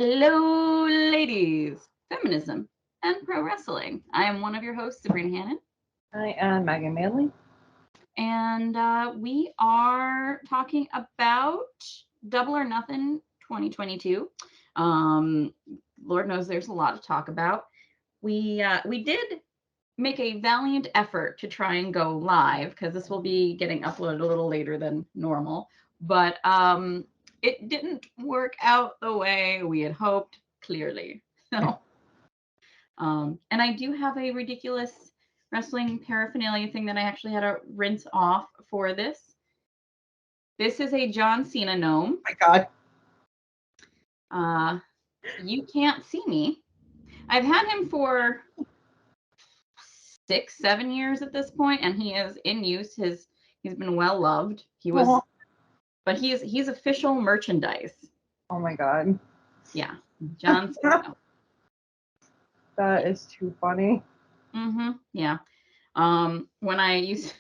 Hello, ladies, feminism, and pro wrestling. I am one of your hosts, Sabrina Hannon, I am Megan Manley. and we are talking about Double or Nothing 2022. Lord knows there's a lot to talk about. We did make a valiant effort to try and go live because this will be getting uploaded a little later than normal, but it didn't work out the way we had hoped, clearly. So, and I do have a ridiculous wrestling paraphernalia thing that I actually had to rinse off for this. This is a John Cena gnome. Oh my God. You can't see me. I've had him for 6-7 years at this point, and he is in use. He's been well loved. But he's official merchandise. Oh my God. Yeah, John Cena. That is too funny. Yeah. When I used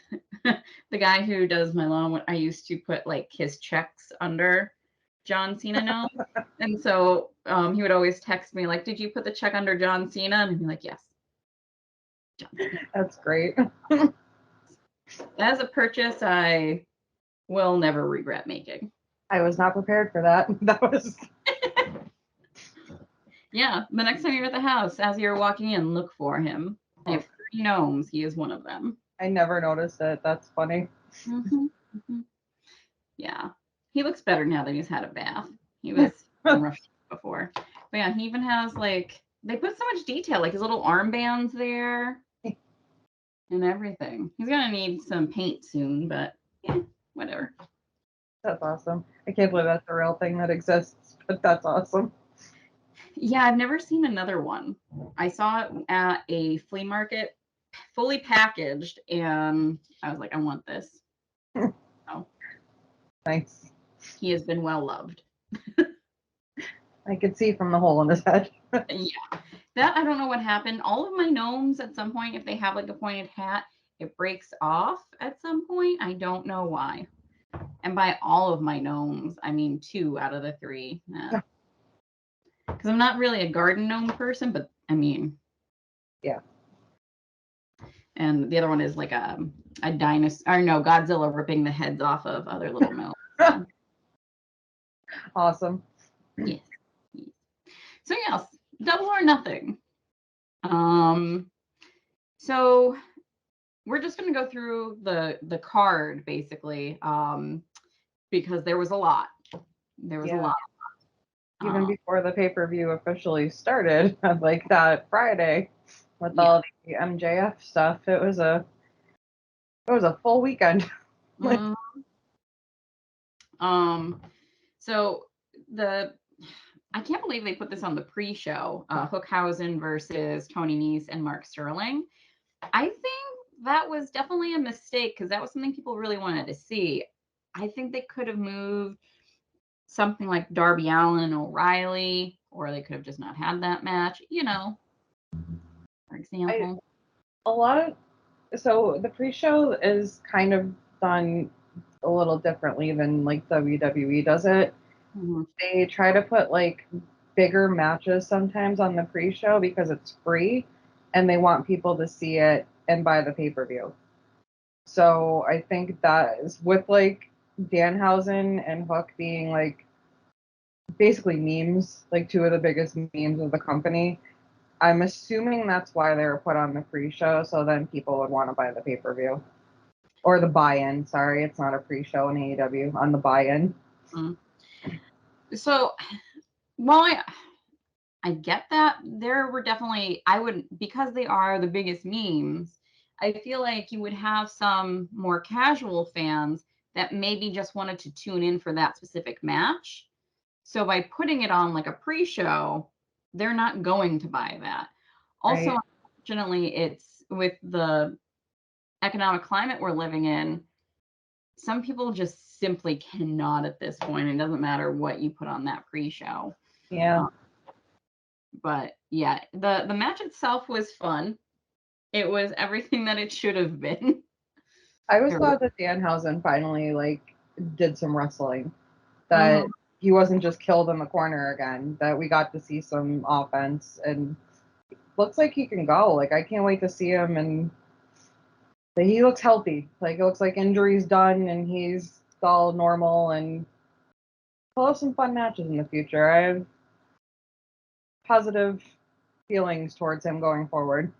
the guy who does my lawn, I used to put like his checks under John Cena now, and so he would always text me like, "Did you put the check under John Cena?" And I'd be like, "Yes." That's great. As a purchase, I will never regret making. I was not prepared for that. That was. Yeah, the next time you're at the house, as you're walking in, look for him. I have 3 gnomes. He is one of them. I never noticed it. That's funny. Yeah, he looks better now that he's had a bath. He was rough before. But yeah, he even has like, they put so much detail, like his little armbands there and everything. He's gonna need some paint soon, but yeah, whatever. That's awesome. I can't believe that's a real thing that exists, but that's awesome. Yeah, I've never seen another one. I saw it at a flea market, fully packaged, and I was like, I want this. So Nice. he has been well loved. I could see from the hole in his head. Yeah, that I don't know what happened. All of my gnomes at some point, if they have like a pointed hat, it breaks off at some point. I don't know why. And by all of my gnomes, I mean 2 out of the 3. Because I'm not really a garden gnome person, but I mean, yeah. And the other one is like a dinosaur, or no, Godzilla ripping the heads off of other little gnomes. Awesome. Yes. So yes, Double or Nothing. So we're just going to go through the card basically, because there was a lot. There was a lot. Even before the pay-per-view officially started, like that Friday, with all the MJF stuff, it was a full weekend. So I can't believe they put this on the pre-show. Hookhausen versus Tony Nese and Mark Sterling. I think that was definitely a mistake because that was something people really wanted to see. I think they could have moved something like Darby Allin, O'Reilly, or they could have just not had that match, for example. So the pre-show is kind of done a little differently than like WWE does it. Mm-hmm. They try to put like bigger matches sometimes on the pre-show because it's free and they want people to see it and buy the pay-per-view. So I think that is with like Danhausen and Hook being like basically memes, like 2 of the biggest memes of the company. I'm assuming that's why they were put on the pre-show, so then people would want to buy the pay-per-view. Or the buy-in, sorry, it's not a pre-show in AEW, on the buy-in. So, while I get that, there were definitely, because they are the biggest memes, I feel like you would have some more casual fans that maybe just wanted to tune in for that specific match. So by putting it on like a pre-show, they're not going to buy that. Also, right. Unfortunately, it's with the economic climate we're living in, some people just simply cannot at this point. It doesn't matter what you put on that pre-show. Yeah. But yeah, the match itself was fun. It was everything that it should have been. I was glad that Danhausen finally like did some wrestling. That he wasn't just killed in the corner again, that we got to see some offense, and looks like he can go. Like, I can't wait to see him, and he looks healthy. Like, it looks like injury's done and he's all normal, and we'll have some fun matches in the future. I have positive feelings towards him going forward.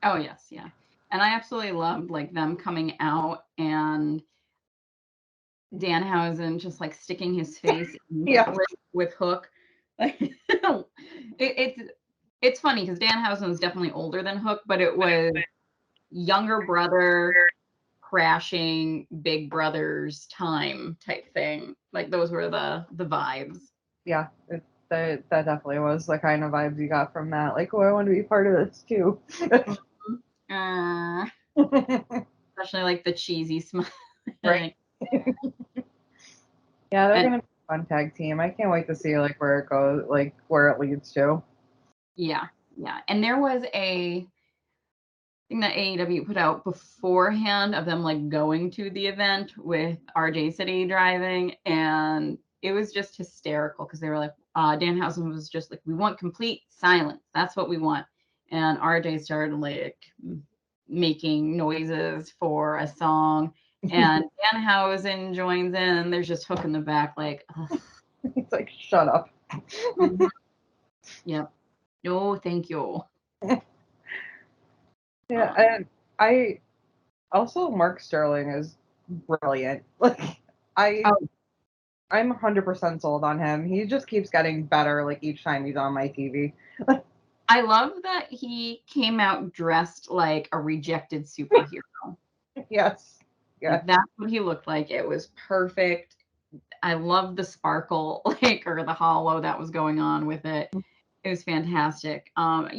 Oh yes, yeah. And I absolutely loved like them coming out and Danhausen just like sticking his face Yeah. with Hook. Like it's funny because Danhausen was definitely older than Hook, but it was younger brother crashing big brother's time type thing. Like those were the vibes. Yeah, that definitely was the kind of vibes you got from that. Like, oh, I want to be part of this too. Especially like the cheesy smile. Right. Yeah, they're And gonna be a fun tag team. I can't wait to see like where it goes, like where it leads to. yeah, yeah. And there was a thing that AEW put out beforehand of them like going to the event with RJ City driving, and it was just hysterical because they were like, Danhausen was just like, we want complete silence. That's what we want. And RJ started like making noises for a song, and Danhausen joins in, and there's just Hook in the back, like, It's like, shut up. mm-hmm. Yep. No, thank you. Yeah, and I also Mark Sterling is brilliant. Like, Oh, I'm 100% sold on him. He just keeps getting better like each time he's on my TV. I love that he came out dressed like a rejected superhero. Yes. Yeah. Like that's what he looked like. It was perfect. I love the sparkle, like, or the hollow that was going on with it. It was fantastic. Tony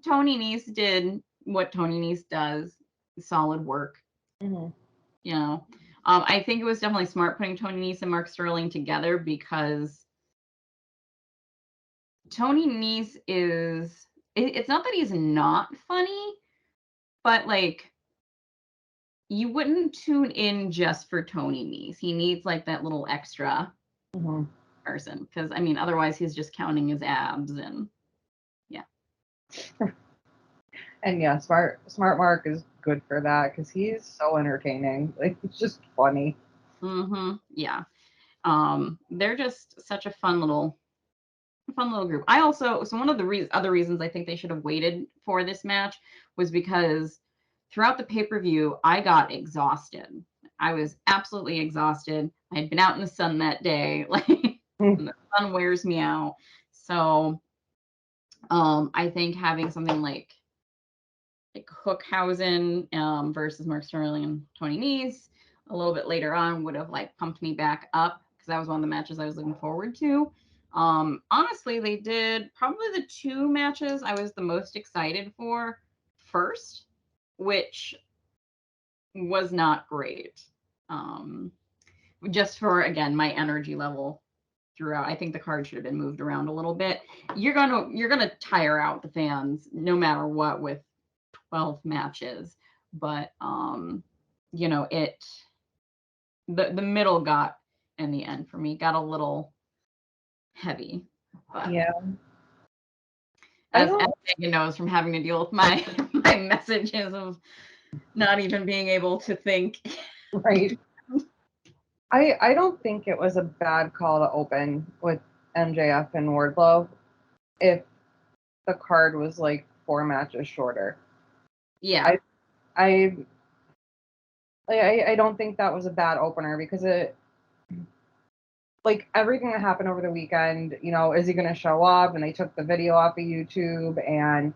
Nese did what Tony Nese does, solid work. Mm-hmm. I think it was definitely smart putting Tony Nese and Mark Sterling together because Tony Nese is. It's not that he's not funny, but like you wouldn't tune in just for Tony Nese. He needs like that little extra Mm-hmm. person because I mean, otherwise he's just counting his abs and yeah. And yeah, Smart Mark is good for that because he's so entertaining. Like, it's just funny. Mm-hmm. Yeah. They're just such a fun little group. I also so one of the other reasons I think they should have waited for this match was because throughout the pay-per-view I got exhausted. I was absolutely exhausted. I had been out in the sun that day, like and the sun wears me out. So I think having something like Hookhausen versus Mark Sterling and Tony Nese a little bit later on would have like pumped me back up because that was one of the matches I was looking forward to. Honestly, they did probably the two matches I was the most excited for first, which was not great. Um, just for again my energy level throughout. I think the card should have been moved around a little bit. You're gonna tire out the fans no matter what with 12 matches, but it the middle got in the end for me got a little heavy, but Yeah. I as don't Megan knows from having to deal with my my messages of not even being able to think. right. I don't think it was a bad call to open with MJF and Wardlow if the card was like 4 matches shorter. Yeah. I I don't think that was a bad opener because it, like, everything that happened over the weekend, is he going to show up? And they took the video off of YouTube, and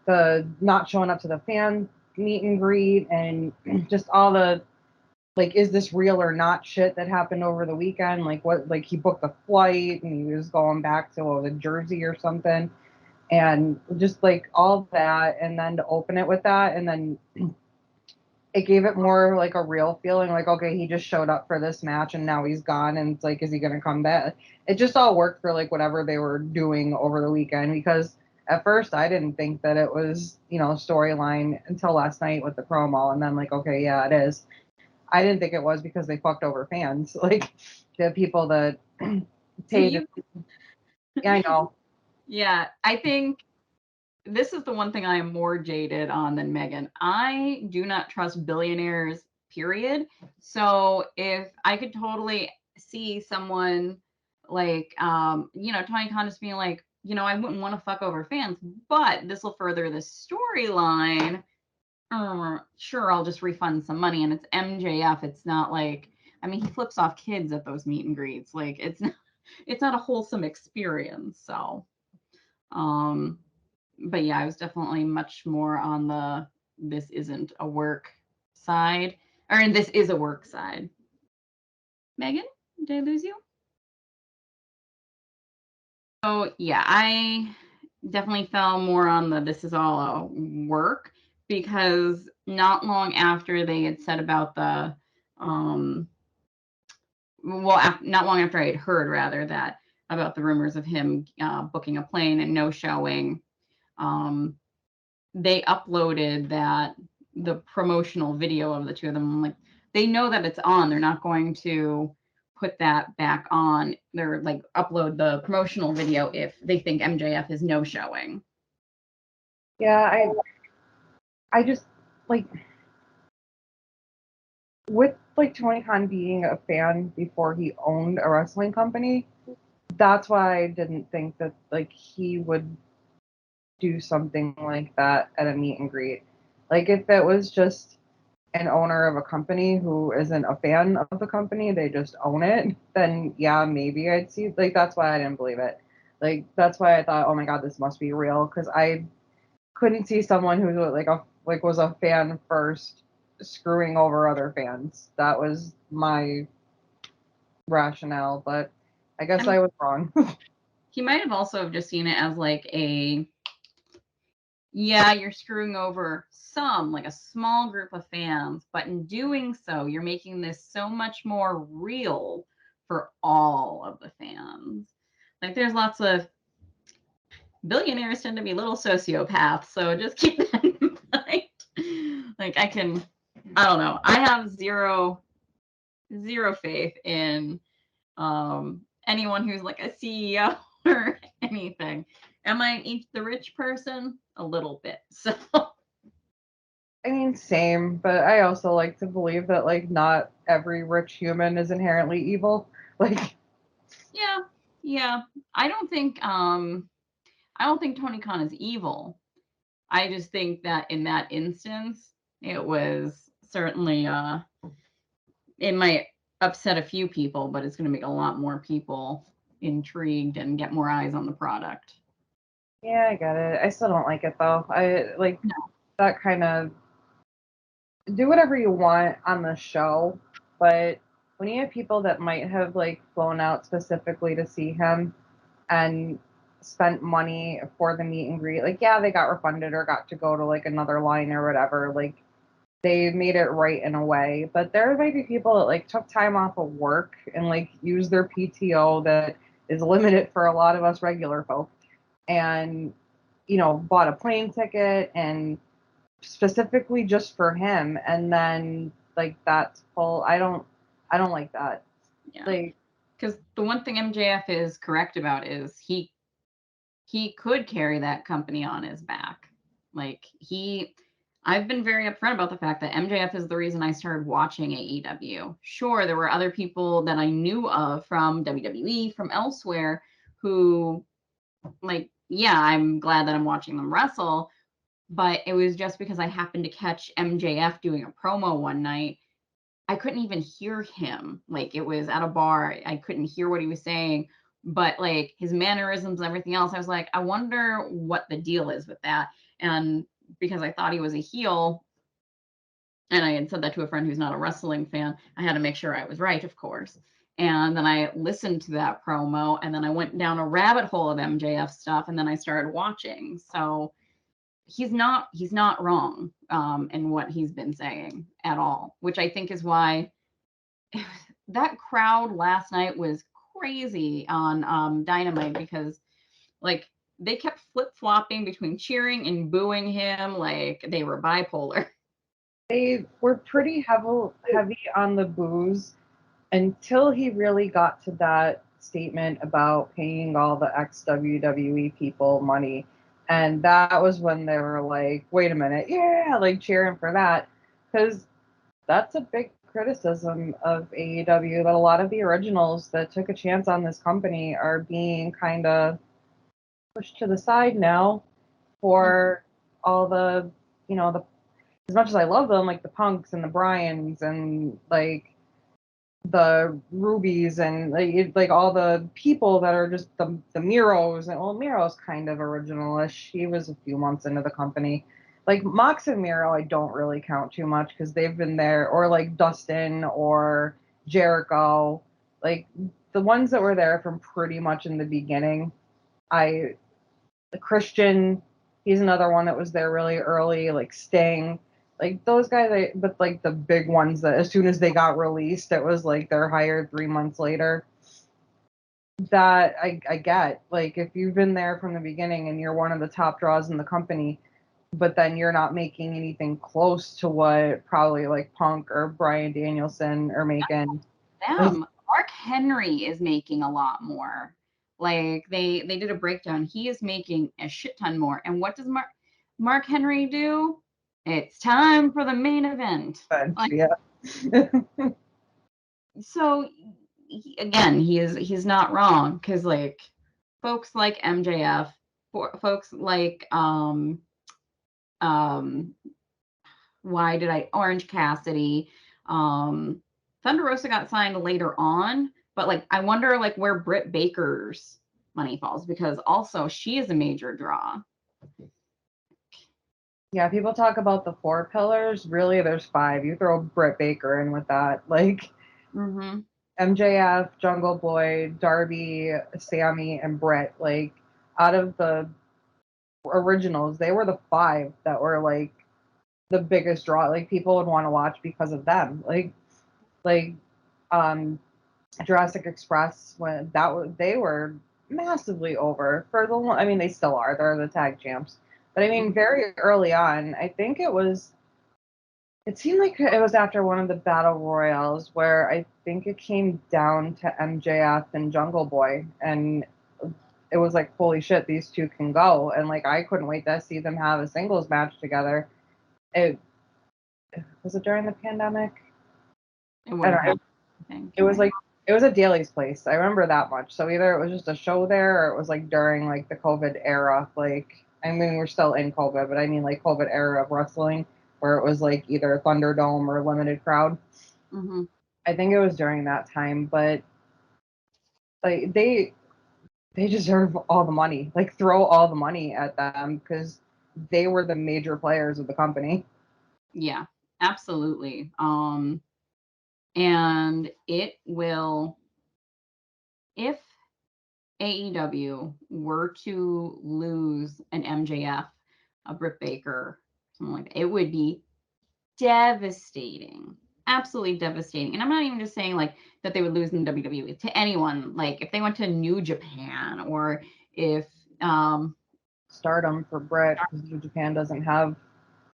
the not showing up to the fan meet and greet, and just all the, like, is this real or not shit that happened over the weekend? Like, what, like, he booked a flight and he was going back to, what was it, Jersey or something? And just like all that, and then to open it with that, and then it gave it more like a real feeling, like, okay, he just showed up for this match and now he's gone, and it's like, is he going to come back? It just all worked for like whatever they were doing over the weekend, because at first I didn't think that it was, storyline until last night with the promo, and then like, okay, yeah, it is. I didn't think it was because they fucked over fans. Like, the people that So you, Yeah, I know. yeah, I think this is the one thing I am more jaded on than Megan. I do not trust billionaires, period. So if I could totally see someone like, Tony Khan just being like, I wouldn't want to fuck over fans, but this will further the storyline. Sure, I'll just refund some money. And it's MJF. It's not like, I mean, he flips off kids at those meet and greets. Like, it's not a wholesome experience. So, um, but yeah, I was definitely much more on the this isn't a work side, or this is a work side. Megan, did I lose you? So yeah, I definitely fell more on the this is all a work because not long after they had said about the um not long after I had heard rather that about the rumors of him booking a plane and no showing, um they uploaded that the promotional video of the two of them. I'm like, they know that it's on. They're not going to put that back on. They're like upload the promotional video if they think MJF is no showing. Yeah, I just like with like Tony Khan being a fan before he owned a wrestling company, that's why I didn't think that like he would do something like that at a meet and greet. Like if it was just an owner of a company who isn't a fan of the company, they just own it, then yeah, maybe I'd see. Like that's why I didn't believe it. Like that's why I thought, oh my god, this must be real, because I couldn't see someone who was a fan first screwing over other fans. That was my rationale, but I guess I was wrong. He might have also just seen it as like yeah, you're screwing over like a small group of fans, but in doing so, you're making this so much more real for all of the fans. Like there's lots of billionaires tend to be little sociopaths, so just keep that in mind. Like I don't know. I have zero faith in anyone who's like a CEO or anything. Am I each the rich person? A little bit. So I mean, same, but I also like to believe that like not every rich human is inherently evil. Like, yeah. I don't think Tony Khan is evil. I just think that in that instance, it was certainly it might upset a few people, but it's going to make a lot more people intrigued and get more eyes on the product. yeah, I get it. I still don't like it though. I like No. that kind of do whatever you want on the show, but when you have people that might have like flown out specifically to see him and spent money for the meet and greet, like yeah, they got refunded or got to go to like another line or whatever. Like they made it right in a way. But there might be people that like took time off of work and like used their PTO that is limited for a lot of us regular folk, and bought a plane ticket and specifically just for him, and then like that's full. I don't like that. Yeah. Like Because the one thing MJF is correct about is he could carry that company on his back. Like I've been very upfront about the fact that MJF is the reason I started watching AEW. Sure, there were other people that I knew of from WWE, from elsewhere, who, like, yeah, I'm glad that I'm watching them wrestle, but it was just because I happened to catch MJF doing a promo one night. I couldn't even hear him. Like it was at a bar. I couldn't hear what he was saying, but like his mannerisms and everything else, I was like, I wonder what the deal is with that. And because I thought he was a heel, and I had said that to a friend who's not a wrestling fan, I had to make sure I was right, of course. And then I listened to that promo, and then I went down a rabbit hole of MJF stuff, and then I started watching. So he's not wrong in what he's been saying at all, which I think is why that crowd last night was crazy on Dynamite, because like they kept flip-flopping between cheering and booing him like they were bipolar. they were pretty heavy on the booze until he really got to that statement about paying all the ex WWE people money. And that was when they were like, wait a minute, yeah, like cheering for that. Because that's a big criticism of AEW, that a lot of the originals that took a chance on this company are being kind of pushed to the side now for all the, the, as much as I love them, like the Punks and the Bryans and like the Rubies and like all the people that are just the Miros. And well, Miro's kind of originalish. He was a few months into the company. Like Mox and Miro, I don't really count too much because they've been there, or like Dustin or Jericho, like the ones that were there from pretty much in the beginning. I Christian, he's another one that was there really early, like Sting, like those guys. But like the big ones that as soon as they got released, it was like they're hired 3 months later. That I get. Like if you've been there from the beginning and you're one of the top draws in the company, but then you're not making anything close to what probably like Punk or Brian Danielson are making. Like, Them. Mark Henry is making a lot more. Like they did a breakdown. He is making a shit ton more. And what does Mark Henry do? It's time for the main event. Like yeah. so again, he's not wrong because like folks like MJF, folks like um why did I Orange Cassidy, um Thunder Rosa got signed later on, but like I wonder like where Britt Baker's money falls because also she is a major draw. Yeah, people talk about the four pillars. Really, there's five. You throw Britt Baker in with that. Like Mm-hmm. MJF, Jungle Boy, Darby, Sammy, and Britt. Like out of the originals, they were the five that were like the biggest draw. Like people would want to watch because of them. Like um Jurassic Express, when that was, they were massively over for the. I mean, they still are. They're the tag champs. But I mean, very early on, I think it was. It seemed like it was after one of the battle royals where I think it came down to MJF and Jungle Boy, and it was like, holy shit, these two can go, and like I couldn't wait to see them have a singles match together. It was it during the pandemic. It would I have don't know. happened, I think. It was like it was at Daly's place. I remember that much. So either it was just a show there, or it was like during like the COVID era. Like I mean, we're still in COVID, but I mean like COVID era of wrestling, where it was like either Thunderdome or limited crowd. Mm-hmm. I think it was during that time, but like they deserve all the money. Like throw all the money at them because they were the major players of the company. Yeah, absolutely. And it will if AEW were to lose an MJF, a Britt Baker, something like that, it would be devastating. Absolutely devastating. And I'm not even just saying like that they would lose in WWE to anyone. Like if they went to New Japan or if Stardom for Brett because New Japan doesn't have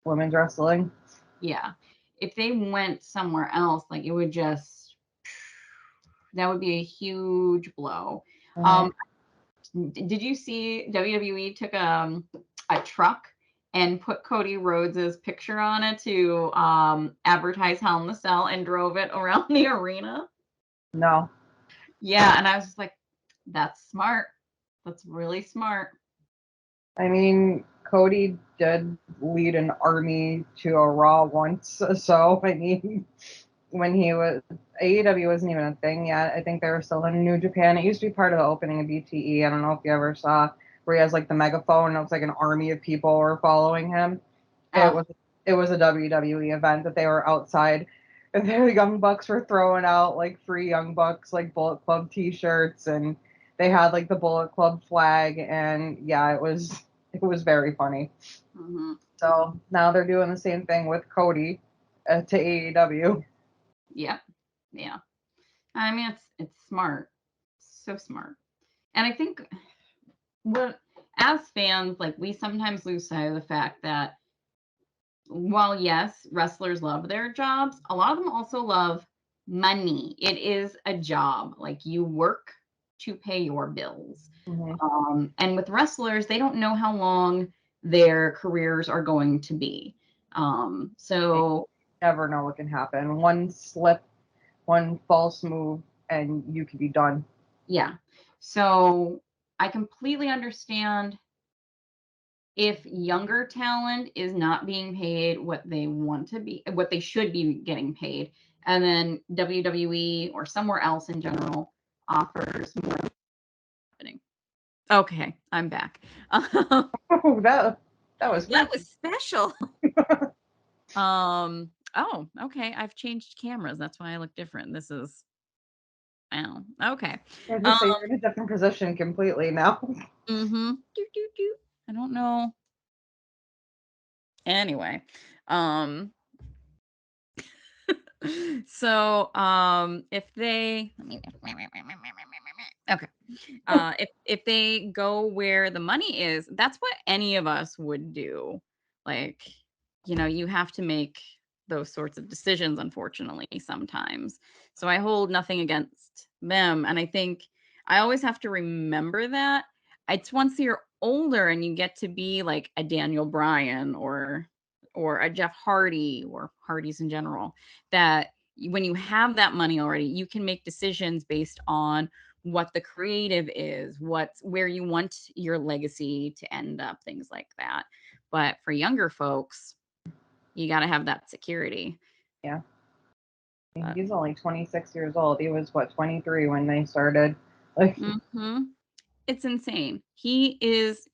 women's wrestling. yeah, if they went somewhere else, like it would just that would be a huge blow. Uh, Um did you see WWE took a truck and put Cody Rhodes's picture on it to advertise Hell in the Cell and drove it around the arena? no, Yeah, and I was just like, that's smart. That's really smart. I mean, Cody did lead an army to a Raw once, so I mean, when he was AEW wasn't even a thing yet. I think they were still in New Japan. It used to be part of the opening of BTE. I don't know if you ever saw where he has like the megaphone and it was like an army of people were following him. It Oh, was it was a WWE event that they were outside. And the Young Bucks were throwing out like free Young Bucks like Bullet Club T-shirts, and they had like the Bullet Club flag, and yeah, it was very funny. hmm So now they're doing the same thing with Cody to AEW. yeah, yeah. I mean, it's smart, so smart. And I think what as fans, like we sometimes lose sight of the fact that while yes, wrestlers love their jobs, a lot of them also love money. It is a job. Like you work to pay your bills. Mm-hmm. And with wrestlers, they don't know how long their careers are going to be. So Never know what can happen. One slip, one false move, and you could be done. yeah. So I completely understand if younger talent is not being paid what they want to be, what they should be getting paid, and then WWE or somewhere else in general offers more happening. Okay, I'm back. Oh, that was That freaky. was special. Oh, okay. I've changed cameras. That's why I look different. This is wow. Okay. I was Um, just say you're in a different position completely now. mm-hmm. I don't know. Anyway. Um, so if they okay. If they go where the money is, that's what any of us would do. Like, you have to make those sorts of decisions, unfortunately, sometimes. So I hold nothing against them. And I think I always have to remember that. It's once you're older and you get to be like a Daniel Bryan or a Jeff Hardy or Hardys in general, that when you have that money already, you can make decisions based on what the creative is, what's where you want your legacy to end up, things like that. But for younger folks, you got to have that security. Yeah. But, He's only 26 years old. He was, what, 23 when they started? Like, it's insane. He is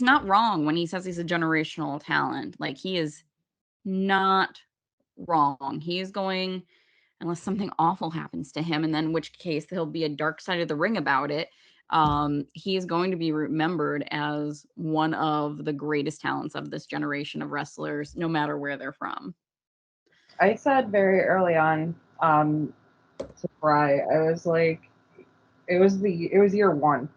not wrong when he says he's a generational talent. Like, he is not wrong. He is going, unless something awful happens to him, and then in which case there'll be a dark side of the ring about it. He is going to be remembered as one of the greatest talents of this generation of wrestlers, no matter where they're from. I said very early on to Bry, I was like, it was year one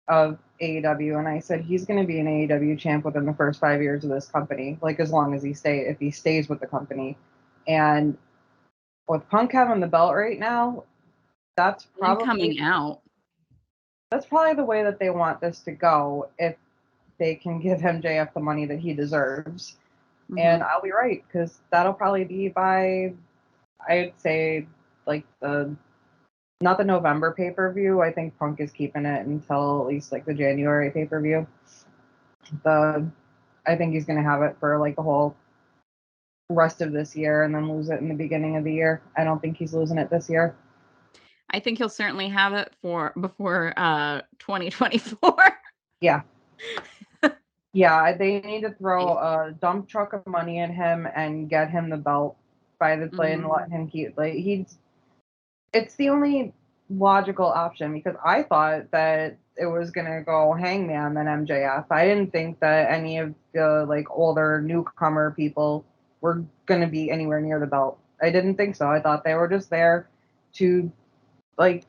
of AEW, and I said he's going to be an AEW champ within the first 5 years of this company, like as long as if he stays with the company. And with Punk having the belt right now, that's And probably coming out. that's probably the way that they want this to go if they can give MJF the money that he deserves. And Hmm. I'll be right, because that'll probably be by, I'd say, like the not the November pay per view. I think Punk is keeping it until at least like the January pay per view. The I think he's gonna have it for like the whole rest of this year and then lose it in the beginning of the year. I don't think he's losing it this year. I think he'll certainly have it for before 2024. Yeah. Yeah, they need to throw a dump truck of money at him and get him the belt by the play and Mhm. let him keep like it's the only logical option because I thought that it was gonna go Hangman then MJF. I didn't think that any of the like older newcomer people were gonna be anywhere near the belt. I didn't think so. I thought they were just there to like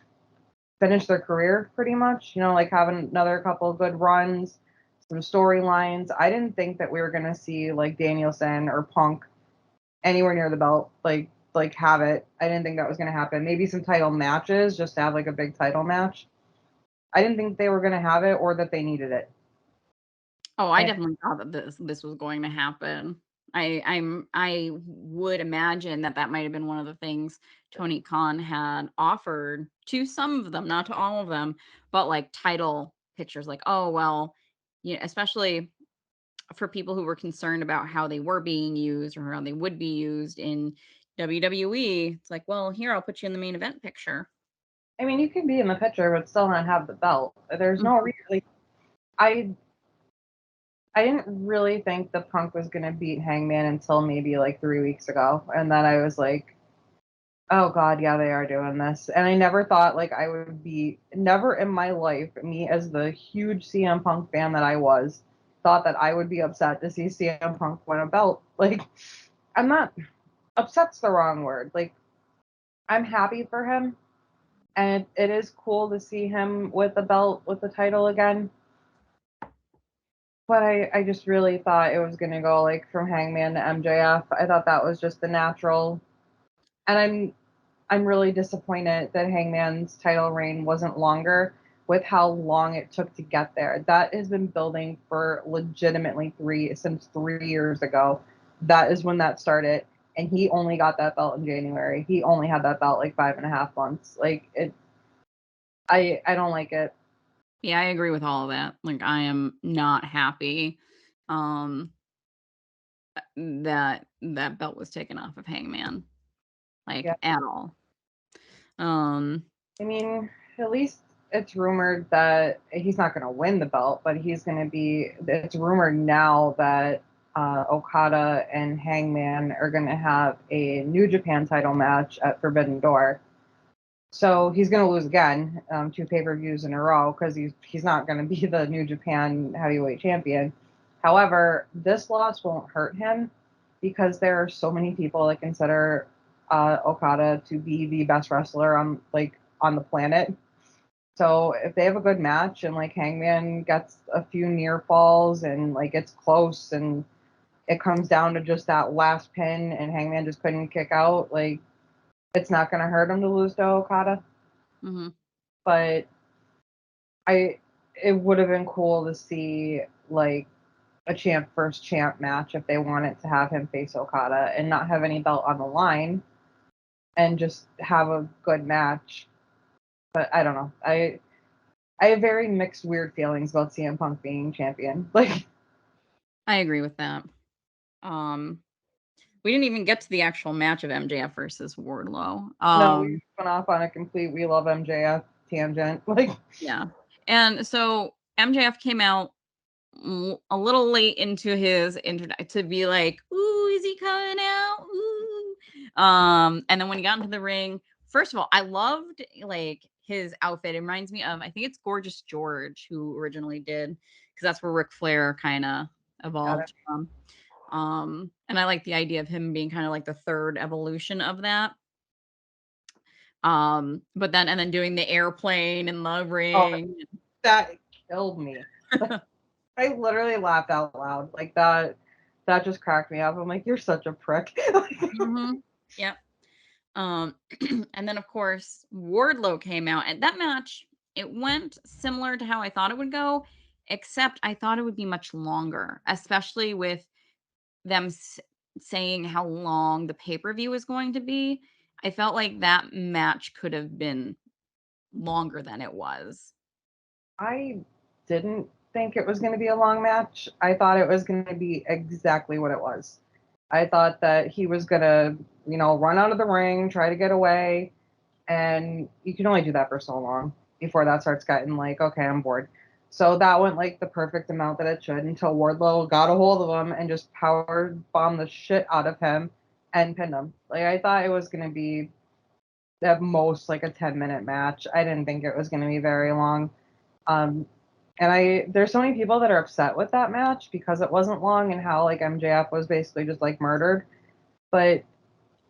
finish their career pretty much, like having another couple of good runs, some storylines. I didn't think that we were gonna see like Danielson or Punk anywhere near the belt, like have it. I didn't think that was gonna happen. Maybe some title matches, just to have like a big title match. I didn't think they were gonna have it or that they needed it. Oh, I And definitely thought that this was going to happen. I would imagine that might have been one of the things Tony Khan had offered to some of them, not to all of them, but like title pictures, like, oh well, especially for people who were concerned about how they were being used or how they would be used in WWE. It's like, well, here, I'll put you in the main event picture. I mean, you can be in the picture but still not have the belt. There's no reason. Like, I I didn't really think the Punk was gonna beat Hangman until maybe like 3 weeks ago, and then I was like, oh god, yeah, they are doing this. And I never thought like I would be never in my life, me as the huge CM Punk fan that I was, thought that I would be upset to see CM Punk win a belt. Like I'm not upset's the wrong word. Like I'm happy for him and it is cool to see him with the belt with the title again. But I just really thought it was gonna go like from Hangman to MJF. I thought that was just the natural and I'm really disappointed that Hangman's title reign wasn't longer with how long it took to get there. That has been building for legitimately since 3 years ago. That is when that started. And he only got that belt in January. He only had that belt like 5.5 months. Like it I don't like it. Yeah, I agree with all of that. Like, I am not happy um that that belt was taken off of Hangman, like, Yeah. at all. Um, I mean, at least it's rumored that he's not going to win the belt, but he's going to be. It's rumored now that Okada and Hangman are going to have a New Japan title match at Forbidden Door. So he's going to lose again, 2 pay-per-views in a row, because he's not going to be the New Japan heavyweight champion. However, this loss won't hurt him because there are so many people that consider Okada to be the best wrestler on the planet. So if they have a good match and like Hangman gets a few near falls and like it's close and it comes down to just that last pin and Hangman just couldn't kick out, like it's not going to hurt him to lose to Okada. mhm. But I it would have been cool to see like a champ versus champ match if they wanted to have him face Okada and not have any belt on the line and just have a good match. But I don't know. I have very mixed weird feelings about CM Punk being champion. Like I agree with that. Um, we didn't even get to the actual match of MJF versus Wardlow. no, we went off on a complete we love MJF tangent. Like Yeah. And so MJF came out a little late into his to be like, "Ooh, is he coming out? Ooh." And then when he got into the ring, first of all, I loved like his outfit. It reminds me of, I think it's Gorgeous George who originally did, because that's where Ric Flair kind of got it. evolved from. And I like the idea of him being kind of like the third evolution of that. But then and then doing the airplane in the Oh, ring. that killed me. Like, I literally laughed out loud. Like that just cracked me up. I'm like, you're such a prick. Mm-hmm. Yep. Um, and then of course Wardlow came out, and that match, it went similar to how I thought it would go, except I thought it would be much longer, especially with them saying how long the pay-per-view is going to be. I felt like that match could have been longer than it was. I didn't think it was going to be a long match. I thought it was going to be exactly what it was. I thought that he was going to, run out of the ring, try to get away, and you can only do that for so long before that starts getting like, okay, I'm bored. So that went like the perfect amount that it should until Wardlow got a hold of him and just power bombed the shit out of him and pinned him. Like I thought it was going to be at most like a 10-minute match. I didn't think it was going to be very long. Um, and there's so many people that are upset with that match because it wasn't long and how like MJF was basically just like murdered. But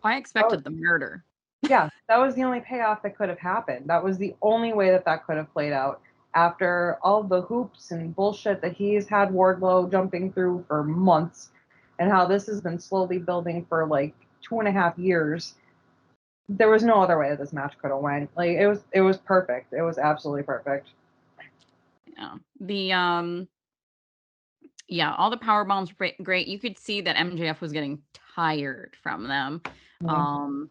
I oh, expected the murder. yeah, that was the only payoff that could have happened. That was the only way that that could have played out. After all the hoops and bullshit that he's had Wardlow jumping through for months, and how this has been slowly building for like 2.5 years, there was no other way that this match could have went. Like it was perfect. It was absolutely perfect. Yeah. Yeah, all the power bombs were great. You could see that MJF was getting tired from them. Yeah. Um,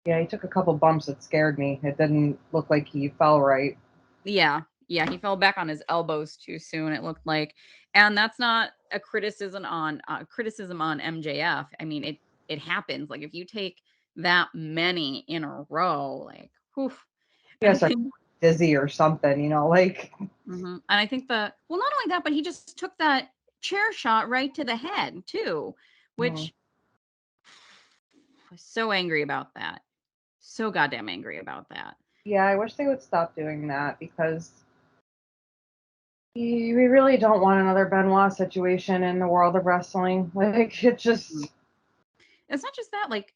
Yeah, he took a couple bumps that scared me. It didn't look like he fell right. yeah, yeah, he fell back on his elbows too soon, it looked like. And that's not a criticism on MJF. I mean, it happens. Like if you take that many in a row, like, whew. He And I has to think dizzy or something, like mhm. And I think not only that, but he just took that chair shot right to the head too, mhm. which I was so angry about that. So goddamn angry about that. Yeah, I wish they would stop doing that because we really don't want another Benoit situation in the world of wrestling. Like it Mm. just It's not just that, like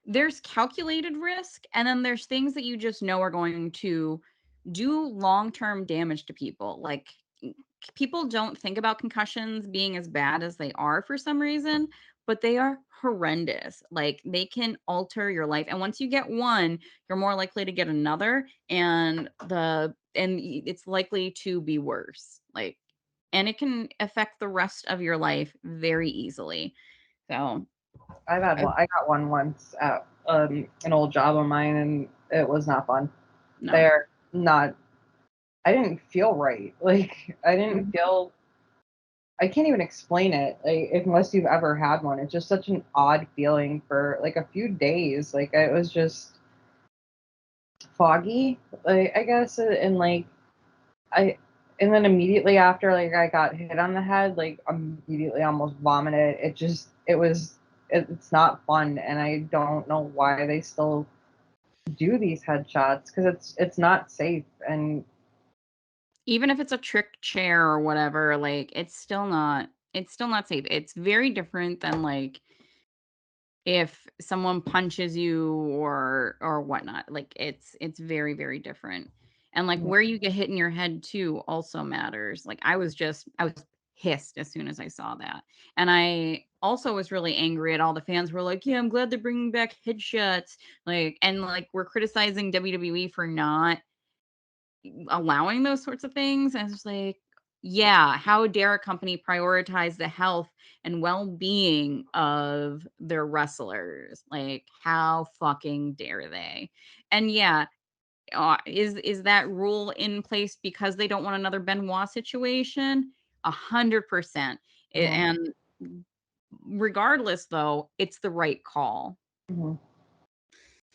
there's calculated risk, and then there's things that you just know are going to do long-term damage to people. Like people don't think about concussions being as bad as they are for some reason, but they are horrendous. Like they can alter your life. And once you get one, you're more likely to get another it's likely to be worse. Like and it can affect the rest of your life very easily. So, I've had I one. I got one once at an old job of mine, and it was not fun. no. They're not. I didn't feel right. Like I didn't Mhm. feel. I can't even explain it. Like unless you've ever had one, it's just such an odd feeling for like a few days. Like it was just foggy. Like I guess, and like I. And then immediately after, like I got hit on the head, like immediately almost vomited. It's not fun, and I don't know why they still do these headshots because it's not safe. And Even if it's a trick chair or whatever, like it's still not safe. It's very different than like if someone punches you or whatnot. Like it's very, very different. And like where you get hit in your head too also matters. Like I was pissed as soon as I saw that. And I also was really angry at all the fans who were like, yeah, I'm glad they're bringing back headshots. Like and like we're criticizing WWE for not allowing those sorts of things. And it's like, yeah, how dare a company prioritize the health and well-being of their wrestlers? Like, how fucking dare they? And yeah, is that rule in place because they don't want another Benoit situation? 100%. mhm, And regardless, though, it's the right call. mhm.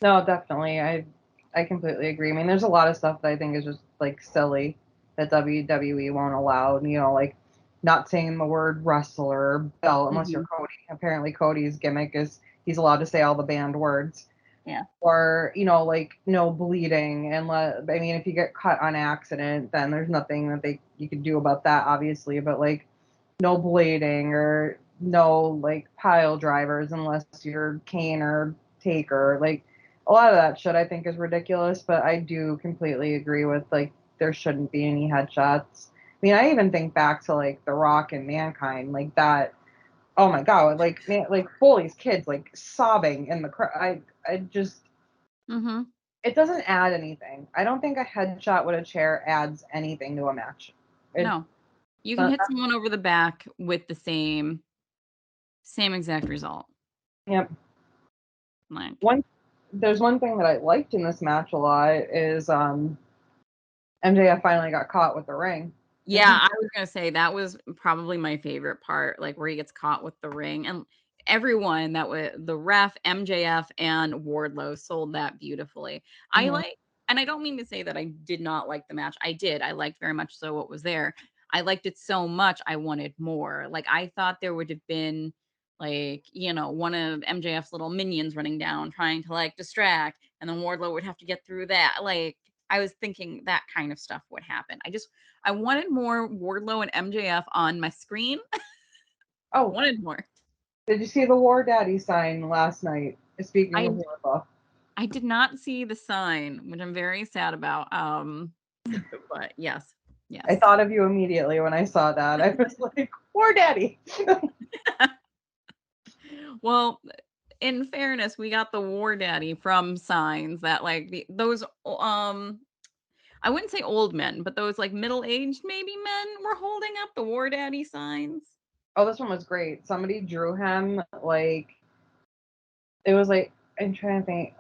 No, definitely. I completely agree. I mean, there's a lot of stuff that I think is just like silly that WWE won't allow. Like not saying the word wrestler or belt unless you're Mhm. Cody. Apparently, Cody's gimmick is he's allowed to say all the banned words. Yeah. Or like no bleeding, and I mean, if you get cut on accident, then there's nothing that they you can do about that, obviously. But like no bleeding or no like pile drivers unless you're Kane or Taker. Like a lot of that shit I think is ridiculous, but I do completely agree with like there shouldn't be any headshots. I mean, I even think back to like The Rock and Mankind, like that. Oh my god, like man, like Foley's kids like sobbing in the crowd. I just Mhm. it doesn't add anything. I don't think a headshot with a chair adds anything to a match. It No. You can uh, hit someone over the back with the same exact result. yep. Like, One There's one thing that I liked in this match a lot is MJF finally got caught with the ring. yeah, I was gonna say that was probably my favorite part, like where he gets caught with the ring, and everyone that was the ref, MJF, and Wardlow sold that beautifully. I Mhm, like, and I don't mean to say that I did not like the match. I did. I liked very much so what was there. I liked it so much I wanted more. Like I thought there would have been like, one of MJF's little minions running down trying to like distract, and then Wardlow would have to get through that. Like I was thinking that kind of stuff would happen. I wanted more Wardlow and MJF on my screen. oh, Wanted more. did you see the War Daddy sign last night? Speaking of I Wardlow, I did not see the sign, which I'm very sad about. But yes. I Yes. thought of you immediately when I saw that. I was like, War Daddy. Well, in fairness, we got the War Daddy from signs that like those I wouldn't say old men, but those like middle-aged maybe men were holding up the War Daddy signs. Oh, this one was great. Somebody drew him like it was like I'm trying to think,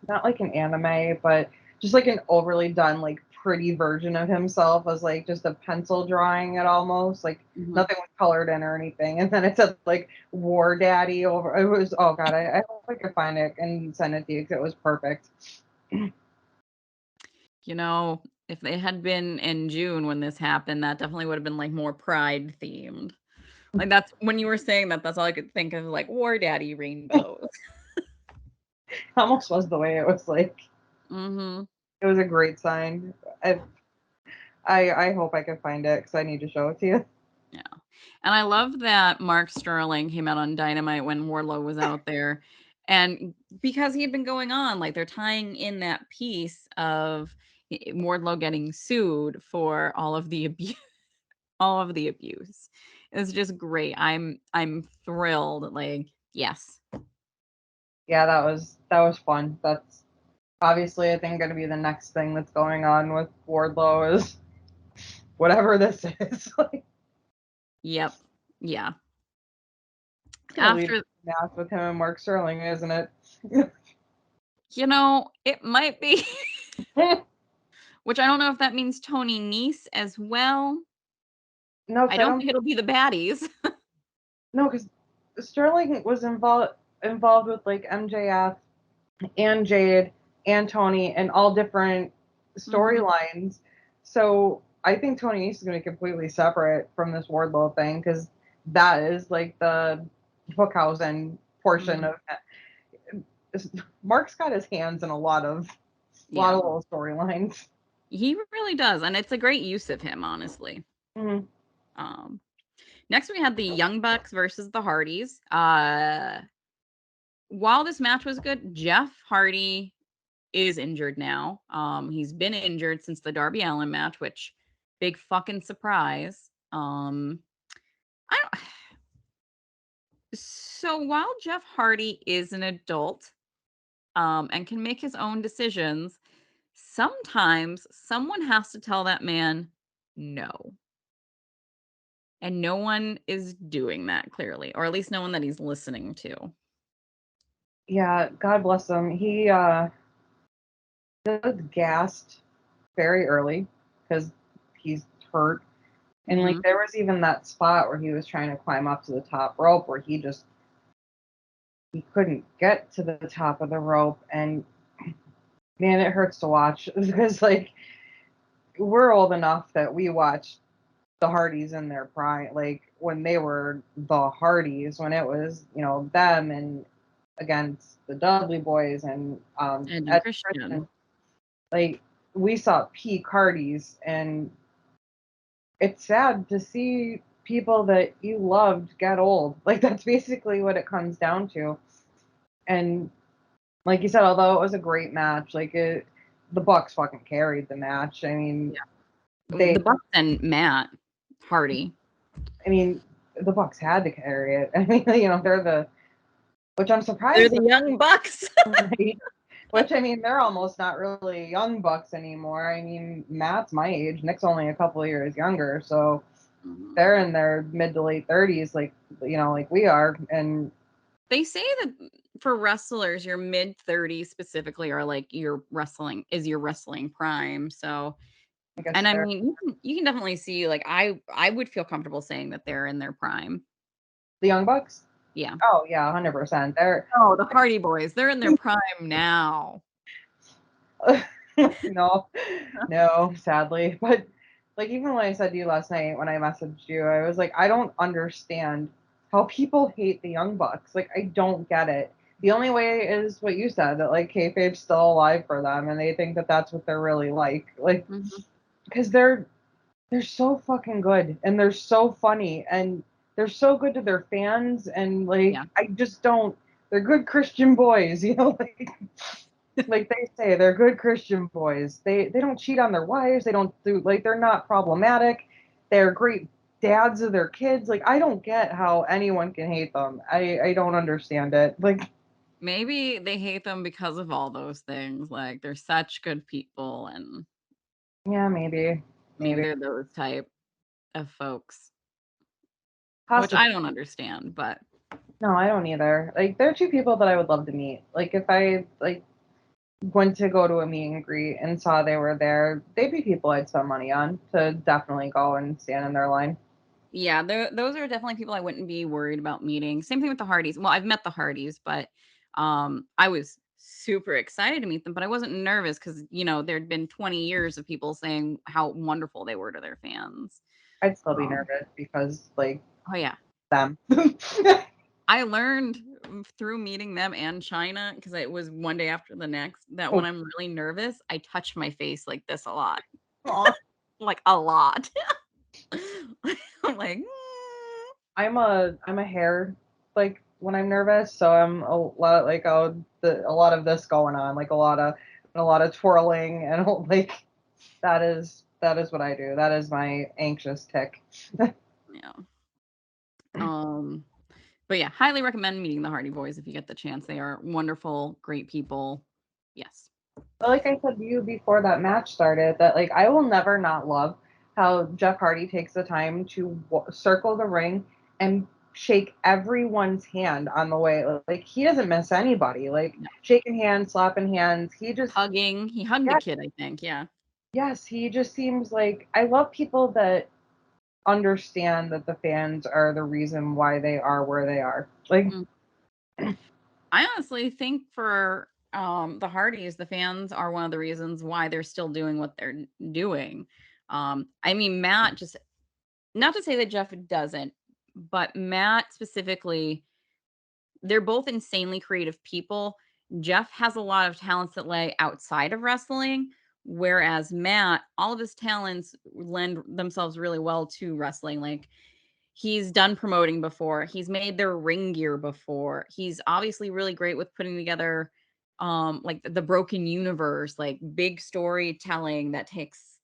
not like an anime, but just like an overly done, like pretty version of himself as like just a pencil drawing it almost. Like Mhm. nothing was colored in or anything. And then it said like War Daddy over it was oh god, I hope I could find it and send it to you because it was perfect. You know, if they had been in June when this happened, that definitely would have been like more pride themed. Like that's when you were saying that, that's all I could think of, like War Daddy rainbows. Almost was the way it was like Mhm. it was a great sign. I I hope I can find it because I need to show it to you. Yeah. And I love that Mark Sterling came out on Dynamite when Wardlow was out there. And because he had been going on, like they're tying in that piece of Wardlow getting sued for all of the abuse. all of the abuse. It's just great. I'm thrilled. Like, yes. Yeah, that was fun. That's obviously I think going to be the next thing that's going on with Wardlow is whatever this is. Like, Yep. Yeah. it's going to lead to After, a match with him and Mark Sterling, isn't it? it might be, which I don't know if that means Tony Nese as well. No, I because I don't don't. think it'll be the baddies. No, because Sterling was involved with like MJF and Jade and Tony and all different Mhm. storylines. So I think Tony Nese is going to be completely separate from this Wardlow thing because that is like the Hookhausen portion Mhm. of Mark's got his hands in a lot Yeah. of little storylines. He really does, and it's a great use of him, honestly. Mm-hmm. Um, Next we had the Young Bucks versus the Hardys. While this match was good, Jeff Hardy is injured now. He's been injured since the Darby Allin match, which big fucking surprise. I don't, so while Jeff Hardy is an adult, and can make his own decisions, sometimes someone has to tell that man no. And no one is doing that clearly, or at least no one that he's listening to. Yeah, God bless him. He was gassed very early because he's hurt. And like Mhm. there was even that spot where he was trying to climb up to the top rope where he couldn't get to the top of the rope and man it hurts to watch because like we're old enough that we watched the Hardys in their prime, like when they were the Hardys, when it was, you know, them and against the Dudley Boys and And Ed Christian. Christian. Like we saw peak Hardys, and it's sad to see people that you loved get old. Like that's basically what it comes down to. And like you said, although it was a great match, the Bucks fucking carried the match. The They, Bucks and Matt Hardy. I mean, the Bucks had to carry it. I mean, you know, which I'm They're surprised, the Young Bucks. right? Which I mean, they're almost not really young Bucks anymore. I mean, Matt's my age, Nick's only a couple of years younger, so Mhm. they're in their mid to late 30s, like you know, like we are, and They say that for wrestlers, your mid 30s specifically are like your wrestling prime. So, I guess and I they're mean, you can definitely see like I would feel comfortable saying that they're in their prime. the Young Bucks. Yeah. Oh yeah, 100%. They're Oh, the Hardy Boys, they're in their prime now. no, no, sadly, but like even when I said to you last night when I messaged you, I was like, I don't understand how people hate the Young Bucks. Like I don't get it. The only way is what you said that like kayfabe's still alive for them, and they think that that's what they're really like Mhm. because they're so fucking good and they're so funny and they're so good to their fans and like Yeah. I just don't. They're good Christian boys, you know, like they say, they're good Christian boys. They don't cheat on their wives. They don't do like they're not problematic. They're great dads of their kids. Like I don't get how anyone can hate them. I don't understand it. Like Maybe they hate them because of all those things. Like they're such good people, and yeah, maybe, maybe maybe they're those type of folks, which possibly. I don't understand, but No, I don't either. Like they're two people that I would love to meet. Like if I like went to go to a meet and greet and saw they were there, they'd be people I'd spend money on to definitely go and stand in their line. yeah, those are definitely people I wouldn't be worried about meeting. Same thing with the Hardys. Well, I've met the Hardys, but I was super excited to meet them, but I wasn't nervous because there'd been 20 years of people saying how wonderful they were to their fans. I'd still be Um, nervous because like oh yeah, them. I learned through meeting them and China, because it was one day after the next, that when Oh, I'm really nervous, I touch my face like this a lot. aw. Like a lot. I'm like, I'm a hair like when I'm nervous, so I'm a lot like a lot of this going on, like a lot of twirling and like that is what I do. That is my anxious tick. Yeah. But yeah, highly recommend meeting the Hardy Boys if you get the chance. They are wonderful, great people. Yes. But like I said to you before that match started, that like I will never not love how Jeff Hardy takes the time to circle the ring and shake everyone's hand on the way. Like he doesn't miss anybody. Like No. shaking hands, slapping hands. He just Hugging. He hugged the yeah, kid, I think. Yeah. yes, he just seems like I love people that understand that the fans are the reason why they are where they are. Like Mm. I honestly think for the Hardys, the fans are one of the reasons why they're still doing what they're doing. I mean, Matt just not to say that Jeff doesn't, but Matt specifically, they're both insanely creative people. Jeff has a lot of talents that lay outside of wrestling, whereas Matt, all of his talents lend themselves really well to wrestling. Like he's done promoting before, he's made their ring gear before. He's obviously really great with putting together like the broken universe, like big storytelling that takes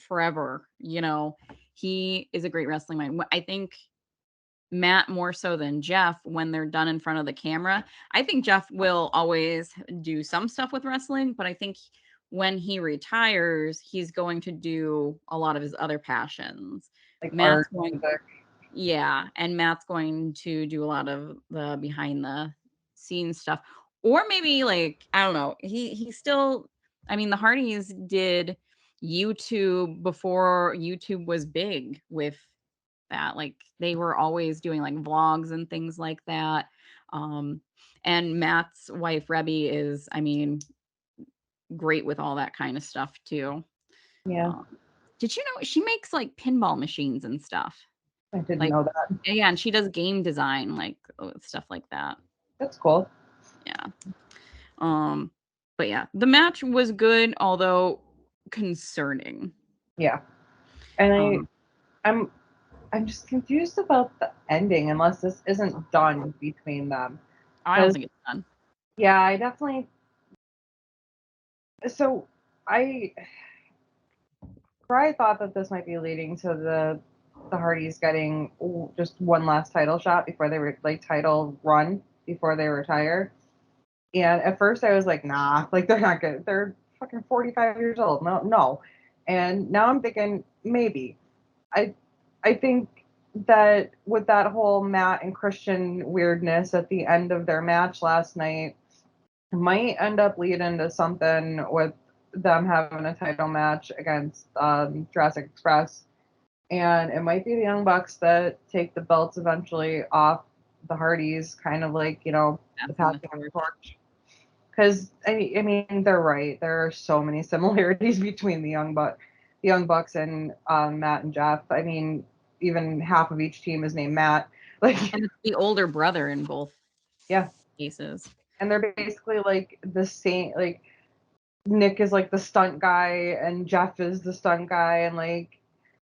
forever, you know. He is a great wrestling mind. I think Matt more so than Jeff when they're done in front of the camera. I think Jeff will always do some stuff with wrestling, but I think when he retires, he's going to do a lot of his other passions. like Matt's art, going, music. yeah, and Matt's going to do a lot of the behind the scenes stuff. Or maybe like, I don't know. He still, I mean, the Hardys did YouTube before YouTube was big with that. Like they were always doing like vlogs and things like that. Um, and Matt's wife Rebby is, I mean, great with all that kind of stuff too. Yeah, Um, did you know she makes like pinball machines and stuff? I didn't Like, know that. yeah, and she does game design, like stuff like that. That's cool. Yeah. Um, but yeah, the match was good, although concerning. Yeah, and Um, I'm I'm just confused about the ending unless this isn't done between them. I don't Because think it's done. yeah, I definitely. So I thought that this might be leading to the Hardys getting just one last title shot before they were like title run before they retire. And at first I was like, nah, like they're not good. They're fucking 45 years old. No, no. And now I'm thinking maybe. I I think that with that whole Matt and Christian weirdness at the end of their match last night might end up leading to something with them having a title match against Jurassic Express. And it might be the Young Bucks that take the belts eventually off the Hardys, kind of like, the Passing the passing of the torch. torch. Because I mean, they're right. There are so many similarities between the Young Bucks, and Matt and Jeff. I mean, even half of each team is named Matt. Like, And it's the older brother in both yeah, cases. and they're basically like the same. Like, Nick is like the stunt guy, and Jeff is the stunt guy, and like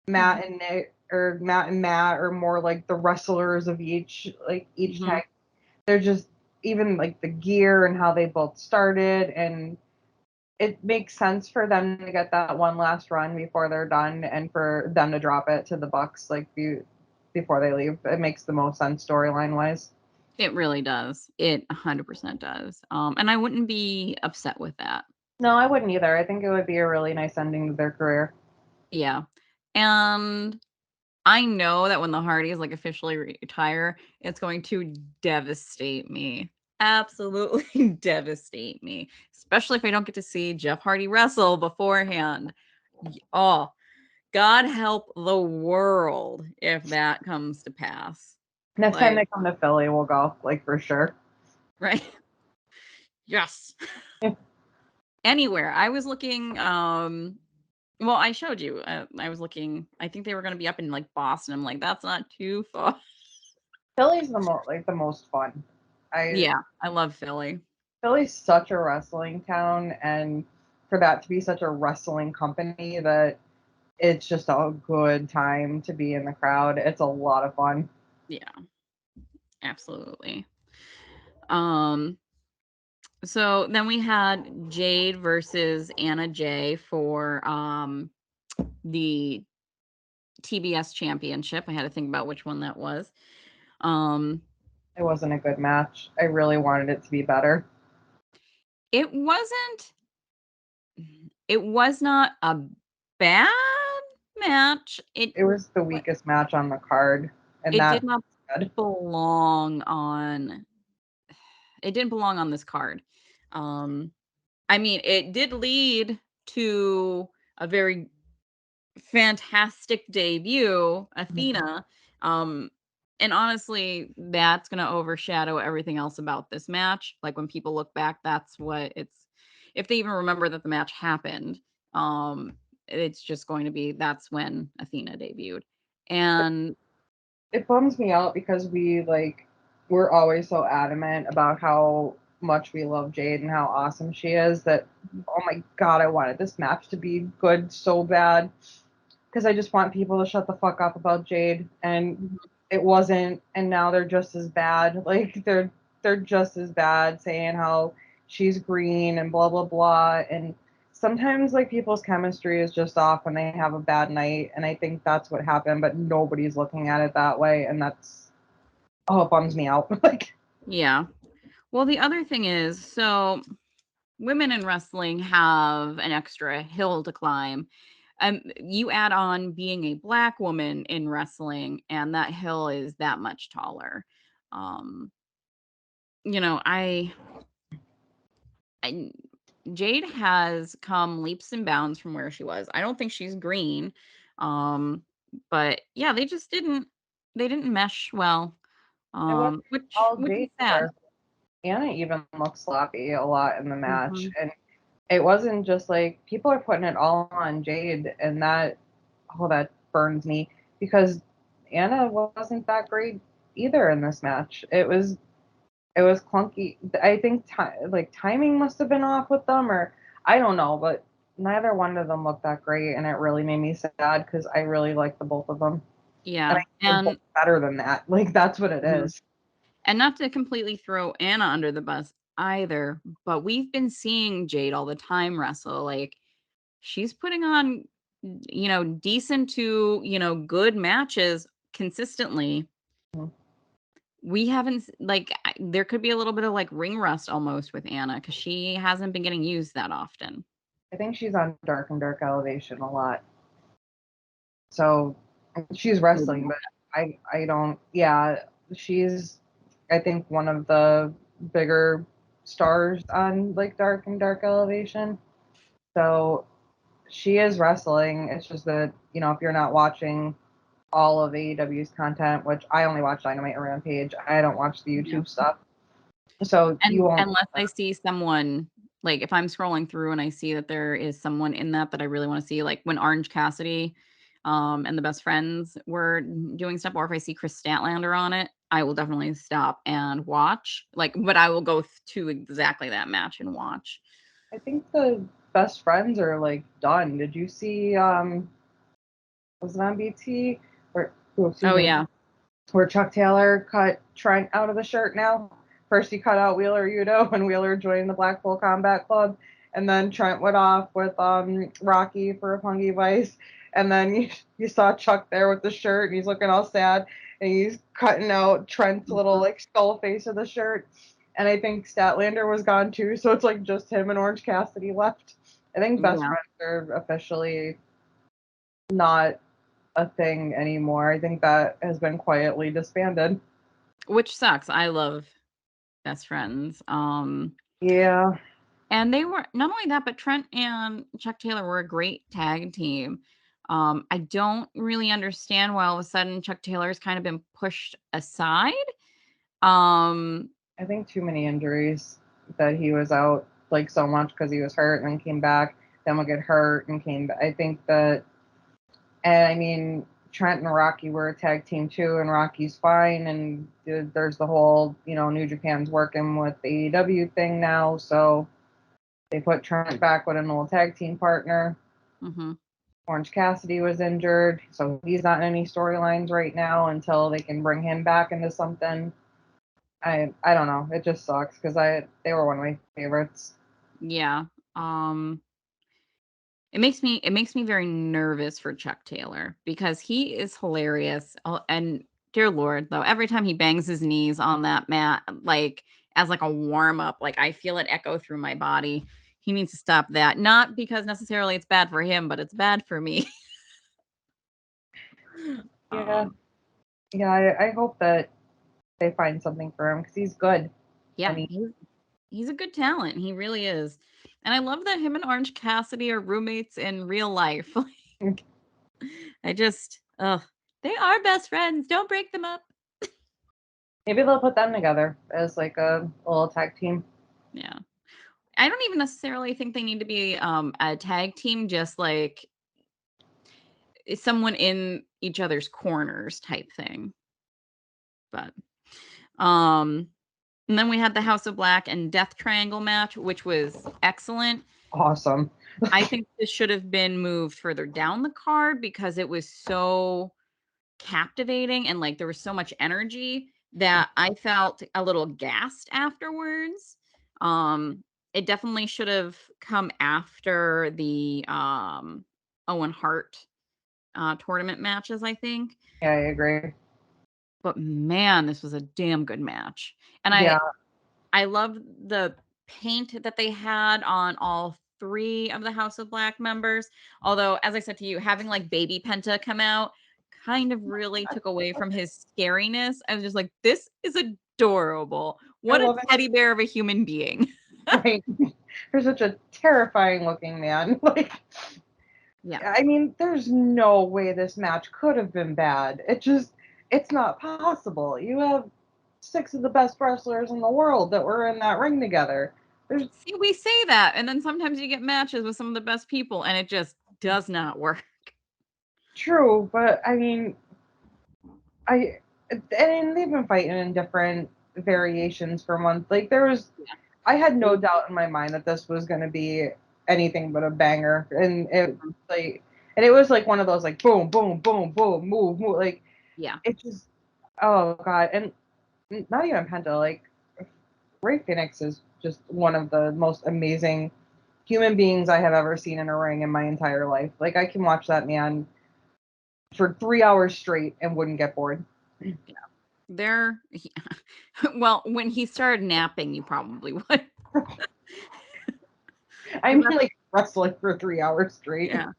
Mhm. Matt and Matt are more like the wrestlers of each Mhm. tag. They're just even like the gear and how they both started, and it makes sense for them to get that one last run before they're done, and for them to drop it to the Bucks like before they leave. It makes the most sense storyline wise. It really does. It 100% does. And I wouldn't be upset with that. No, I wouldn't either. I think it would be a really nice ending to their career. Yeah. And I know that when the Hardys like officially retire, it's going to devastate me. Absolutely devastate me. Especially if I don't get to see Jeff Hardy wrestle beforehand. Oh, God help the world if that comes to pass. Next time Like, they come to Philly, we'll go, like for sure. right? Yes. Anywhere. I was looking, well, I showed you. I was looking, I think they were going to be up in like Boston. I'm like, that's not too far. Philly's the most fun. I Yeah, I love Philly. Philly's such a wrestling town, and for that to be such a wrestling company, that it's just a good time to be in the crowd. It's a lot of fun. Yeah, absolutely. Um, so then we had Jade versus Anna Jay for the TBS championship. I had to think about which one that was. Um, It wasn't a good match. I really wanted it to be better. it wasn't it was not a bad match. It was the weakest match on the card, and It did that not good. belong on it didn't belong on this card. Um, I mean, it did lead to a very fantastic debut, Athena. Um, and honestly, that's gonna overshadow everything else about this match. Like when people look back, that's what it's if they even remember that the match happened, um, it's just going to be that's when Athena debuted. And It bums me out because we're always so adamant about how much we love Jade and how awesome she is that oh my god, I wanted this match to be good so bad because I just want people to shut the fuck up about Jade, and Mhm. it wasn't, and now they're just as bad. Like they're just as bad saying how she's green and blah blah blah, and sometimes like people's chemistry is just off when they have a bad night, and I think that's what happened, but nobody's looking at it that way, and that's oh, it bums me out. Like Yeah. Well, the other thing is, so women in wrestling have an extra hill to climb. You add on being a black woman in wrestling, and that hill is that much taller. Um, you know, I Jade has come leaps and bounds from where she was. I don't think she's green. Um, but yeah, they didn't mesh well. it was all Which is Jade sad. there. Anna even looked sloppy a lot in the match, Mhm. and it wasn't just like people are putting it all on Jade, and that burns me because Anna wasn't that great either in this match. It was clunky. I think timing must have been off with them, or I don't know, but neither one of them looked that great, and it really made me sad because I really like the both of them, and I Yeah. think they're both better than that. Like that's what it Mhm. is. And not to completely throw Anna under the bus either, but we've been seeing Jade all the time wrestle. Like she's putting on, decent to, good matches consistently. We haven't there could be a little bit of like ring rust almost with Anna because she hasn't been getting used that often. I think she's on Dark and Dark Elevation a lot. So she's Maybe. wrestling, but I don't. Yeah, she's I think one of the bigger stars on like Dark and Dark Elevation. So she is wrestling. It's just that if you're not watching all of AEW's content, which I only watch Dynamite and Rampage, I don't watch the Yeah. YouTube stuff. So you And won't. unless I see someone like, if I'm scrolling through and I see that there is someone in that I really wanna see, like, when Orange Cassidy, and the Best Friends were doing stuff, or if I see Chris Statlander on it, I will definitely stop and watch, like but I will go to exactly that match and watch. I think the best friends are like done. Did you see? Was it on BT? Or oh, excuse Oh, me. yeah. Where Chuck Taylor cut Trent out of the shirt now. First he cut out Wheeler Yudo when Wheeler joined the Blackpool Combat Club, and then Trent went off with Rocky for a Pungy Vice, and then you saw Chuck there with the shirt, and he's looking all sad, and he's cutting out Trent's little Mhm. like skull face of the shirt, and I think Statlander was gone too, so it's like just him and Orange Cassidy left. I think Best Yeah. Friends are officially not a thing anymore. I think that has been quietly disbanded. Which sucks. I love Best Friends. Yeah, And they were not only that, but Trent and Chuck Taylor were a great tag team. I don't really understand why all of a sudden Chuck Taylor's kind of been pushed aside. Um, I think too many injuries that he was out like so much because he was hurt and then came back, then would get hurt and came back. I think that, and I mean, Trent and Rocky were a tag team too, and Rocky's fine. And there's the whole, New Japan's working with the AEW thing now, so they put Trent back with an old tag team partner. mhm. Orange Cassidy was injured, so he's not in any storylines right now until they can bring him back into something. I don't know. It just sucks because they were one of my favorites. Yeah. Um, it makes me very nervous for Chuck Taylor because he is hilarious. Oh, and dear Lord, though, every time he bangs his knees on that mat, like as like a warm up, like I feel it echo through my body. He needs to stop that. Not because necessarily it's bad for him, but it's bad for me. Yeah, um, yeah. I hope that they find something for him because he's good. yeah, And he's a good talent. He really is. And I love that him and Orange Cassidy are roommates in real life. I just, ugh, they are best friends. Don't break them up. maybe they'll put them together as like a little tag team. Yeah. I don't even necessarily think they need to be a tag team, just like someone in each other's corners type thing. But um and then we had the House of Black and Death Triangle match, which was excellent. Awesome. I think this should have been moved further down the card because it was so captivating and like there was so much energy that I felt a little gassed afterwards. It definitely should have come after the Owen Hart tournament matches, I think. Yeah, I agree. But man, this was a damn good match. And Yeah. I love the paint that they had on all three of the House of Black members. Although, as I said to you, having like Baby Penta come out kind of really took away from his scariness. I was just like, this is adorable. I What a love it. teddy bear of a human being. Right. You're such a terrifying looking man. Like, Yeah. I mean, there's no way this match could have been bad. It's not possible. You have six of the best wrestlers in the world that were in that ring together. There's See, we say that, and then sometimes you get matches with some of the best people, and it just does not work. true, but I mean, I and they've been fighting in different variations for months. Like Yeah. I had no doubt in my mind that this was going to be anything but a banger, and like, and it was like one of those like boom, boom, boom, boom, move, move. Like Yeah. it just, oh god, and not even Penta. Like Ray Phoenix is just one of the most amazing human beings I have ever seen in a ring in my entire life. Like I can watch that man for 3 hours straight and wouldn't get bored. Yeah. They're well, when he started napping, you probably would. I And mean, that's like wrestling for 3 hours straight, yeah,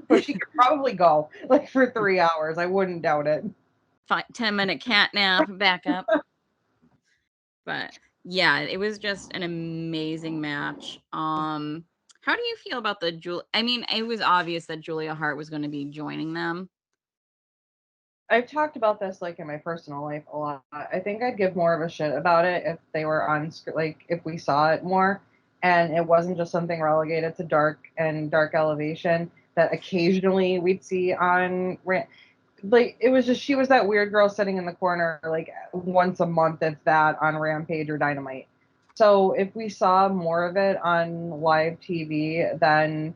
but she could probably go like for 3 hours. I wouldn't doubt it. 10-minute cat nap, back up. But yeah, it was just an amazing match. How do you feel about the I mean, it was obvious that Julia Hart was going to be joining them. I've talked about this like in my personal life a lot. I think I'd give more of a shit about it if they were on like if we saw it more and it wasn't just something relegated to dark and dark elevation that occasionally we'd see on like it was just she was that weird girl sitting in the corner like once a month if that on Rampage or Dynamite. So if we saw more of it on live TV then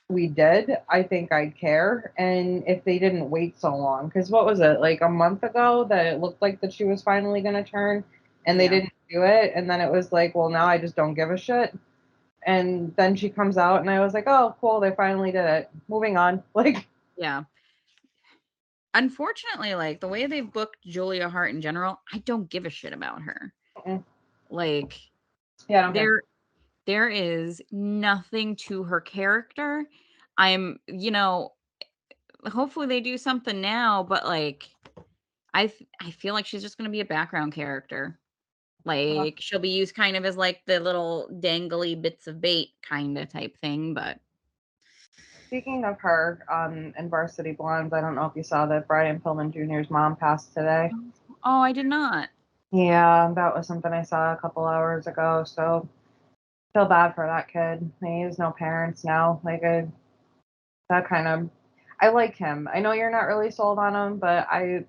we did, I think I'd care. And if they didn't wait so long, because what was it, like a month ago that it looked like that she was finally going to turn and they Yeah. didn't do it. And then it was like, well, now I just don't give a shit. And then she comes out and I was like, oh, cool, they finally did it. Moving on. Like, Yeah. Unfortunately, like the way they've booked Julia Hart in general, I don't give a shit about her. mm, Like yeah, I don't care. there is nothing to her character. I'm hopefully they do something now, but like I feel like she's just going to be a background character. Uh, Like she'll be used kind of as like the little dangly bits of bait kind of type thing, but Speaking of her, in Varsity Blondes, I don't know if you saw that Brian Pillman Jr.'s mom passed today. oh, I did not. Yeah, that was something I saw a couple hours ago. So feel bad for that kid. He has no parents now. Like that kind of I like him. I know you're not really sold on him, but I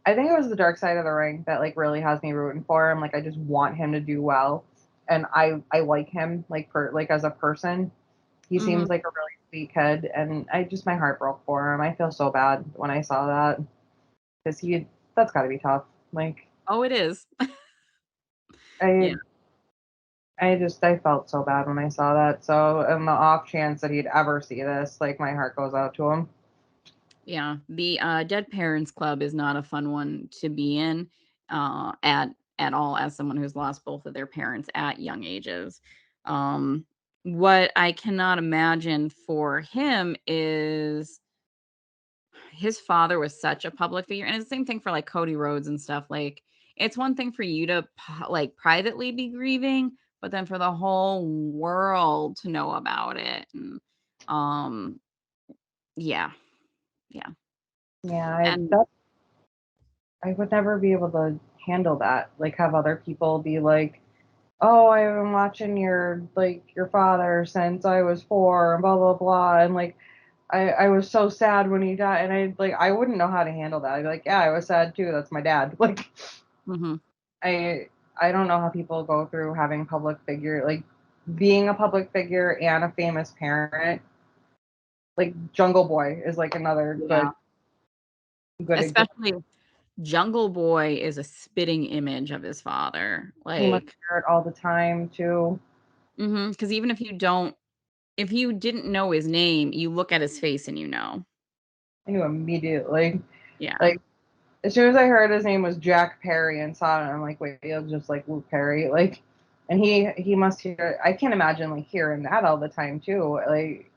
think it was the dark side of the ring that like really has me rooting for him. Like I just want him to do well. And I like him like as a person. He Mhm. seems like a really sweet kid and I just my heart broke for him. I feel so bad when I saw that cuz he that's got to be tough. Like Oh, it is. I Yeah. I felt so bad when I saw that. So, in the off chance that he'd ever see this, like my heart goes out to him. Yeah, the Dead Parents Club is not a fun one to be in at all as someone who's lost both of their parents at young ages. Um, what I cannot imagine for him is his father was such a public figure, and it's the same thing for like Cody Rhodes and stuff. Like, it's one thing for you to like privately be grieving, but then for the whole world to know about it. And um, yeah, yeah, Yeah, and I would never be able to handle that. Like have other people be like, "Oh, I've been watching your father since I was 4 and blah blah blah," and like I was so sad when he died, and I wouldn't know how to handle that. I'd be like, "Yeah, I was sad too. That's my dad." Like mhm. I I don't know how people go through having public figure like being a public figure and a famous parent. Like Jungle Boy is like another Yeah, good example. especially Jungle Boy is a spitting image of his father, He must like, hear it all the time too. because even if you didn't know his name, you look at his face and you know. I knew immediately. Yeah. Like as soon as I heard his name was Jack Perry and saw it, I'm like, wait, he'll just like Luke Perry, like, and he must hear. I can't imagine like hearing that all the time too. Like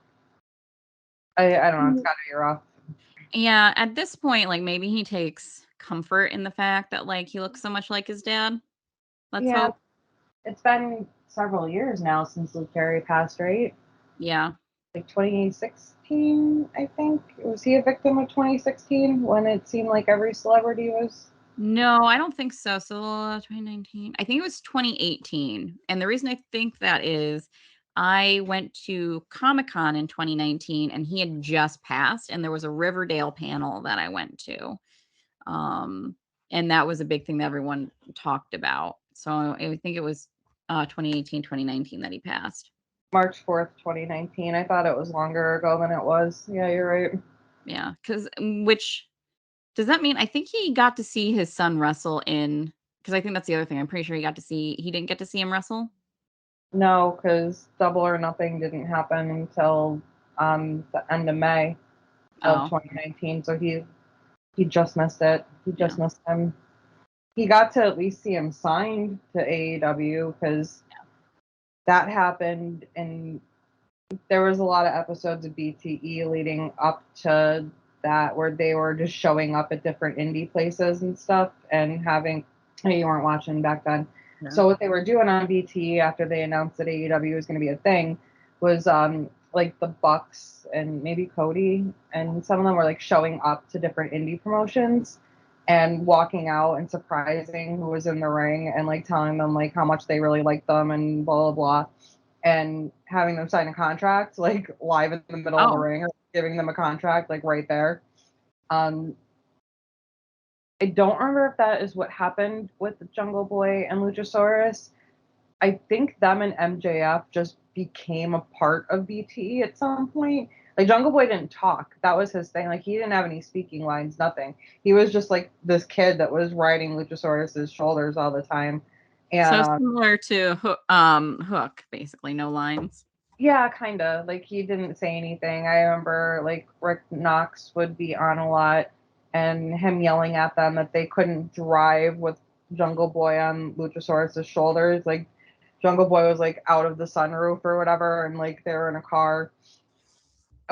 I don't know, it's Mm. gotta be rough. Yeah, at this point, like, maybe he takes comfort in the fact that, like, he looks so much like his dad. Let's Yeah, hope. it's been several years now since Luke Perry passed, right? Yeah. Like 2016, I think. Was he a victim of 2016 when it seemed like every celebrity was? No, I don't think so. So, 2019. I think it was 2018. And the reason I think that is I went to Comic-Con in 2019 and he had just passed and there was a Riverdale panel that I went to. Um, and that was a big thing that everyone talked about. So I think it was 2018, 2019 that he passed. March 4th, 2019. I thought it was longer ago than it was. Yeah, you're right. Yeah, cuz which does that mean I think he got to see his son wrestle in because I think that's the other thing. I'm pretty sure he didn't get to see him wrestle. No, because Double or Nothing didn't happen until the end of May of Oh, 2019. So he just missed it. He yeah. just missed him. He got to at least see him signed to AEW because that happened, and there was a lot of episodes of BTE leading up to that where they were just showing up at different indie places and stuff and having you weren't watching back then. Yeah. So what they were doing on BTE after they announced that AEW was going to be a thing was like the Bucks and maybe Cody and some of them were like showing up to different indie promotions and walking out and surprising who was in the ring and like telling them like how much they really liked them and blah blah blah and having them sign a contract like live in the middle of the Oh, ring or giving them a contract like right there. Um, I don't remember if that is what happened with Jungle Boy and Luchasaurus. I think them and MJF just became a part of BTE at some point. Like Jungle Boy didn't talk. That was his thing. Like he didn't have any speaking lines, nothing. He was just like this kid that was riding Luchasaurus's shoulders all the time. And so similar to Hook, basically no lines. yeah, kinda. Like he didn't say anything. I remember like Rick Knox would be on a lot and him yelling at them that they couldn't drive with Jungle Boy on Luchasaurus's shoulders. Like Jungle Boy was like out of the sunroof or whatever and like they were in a car.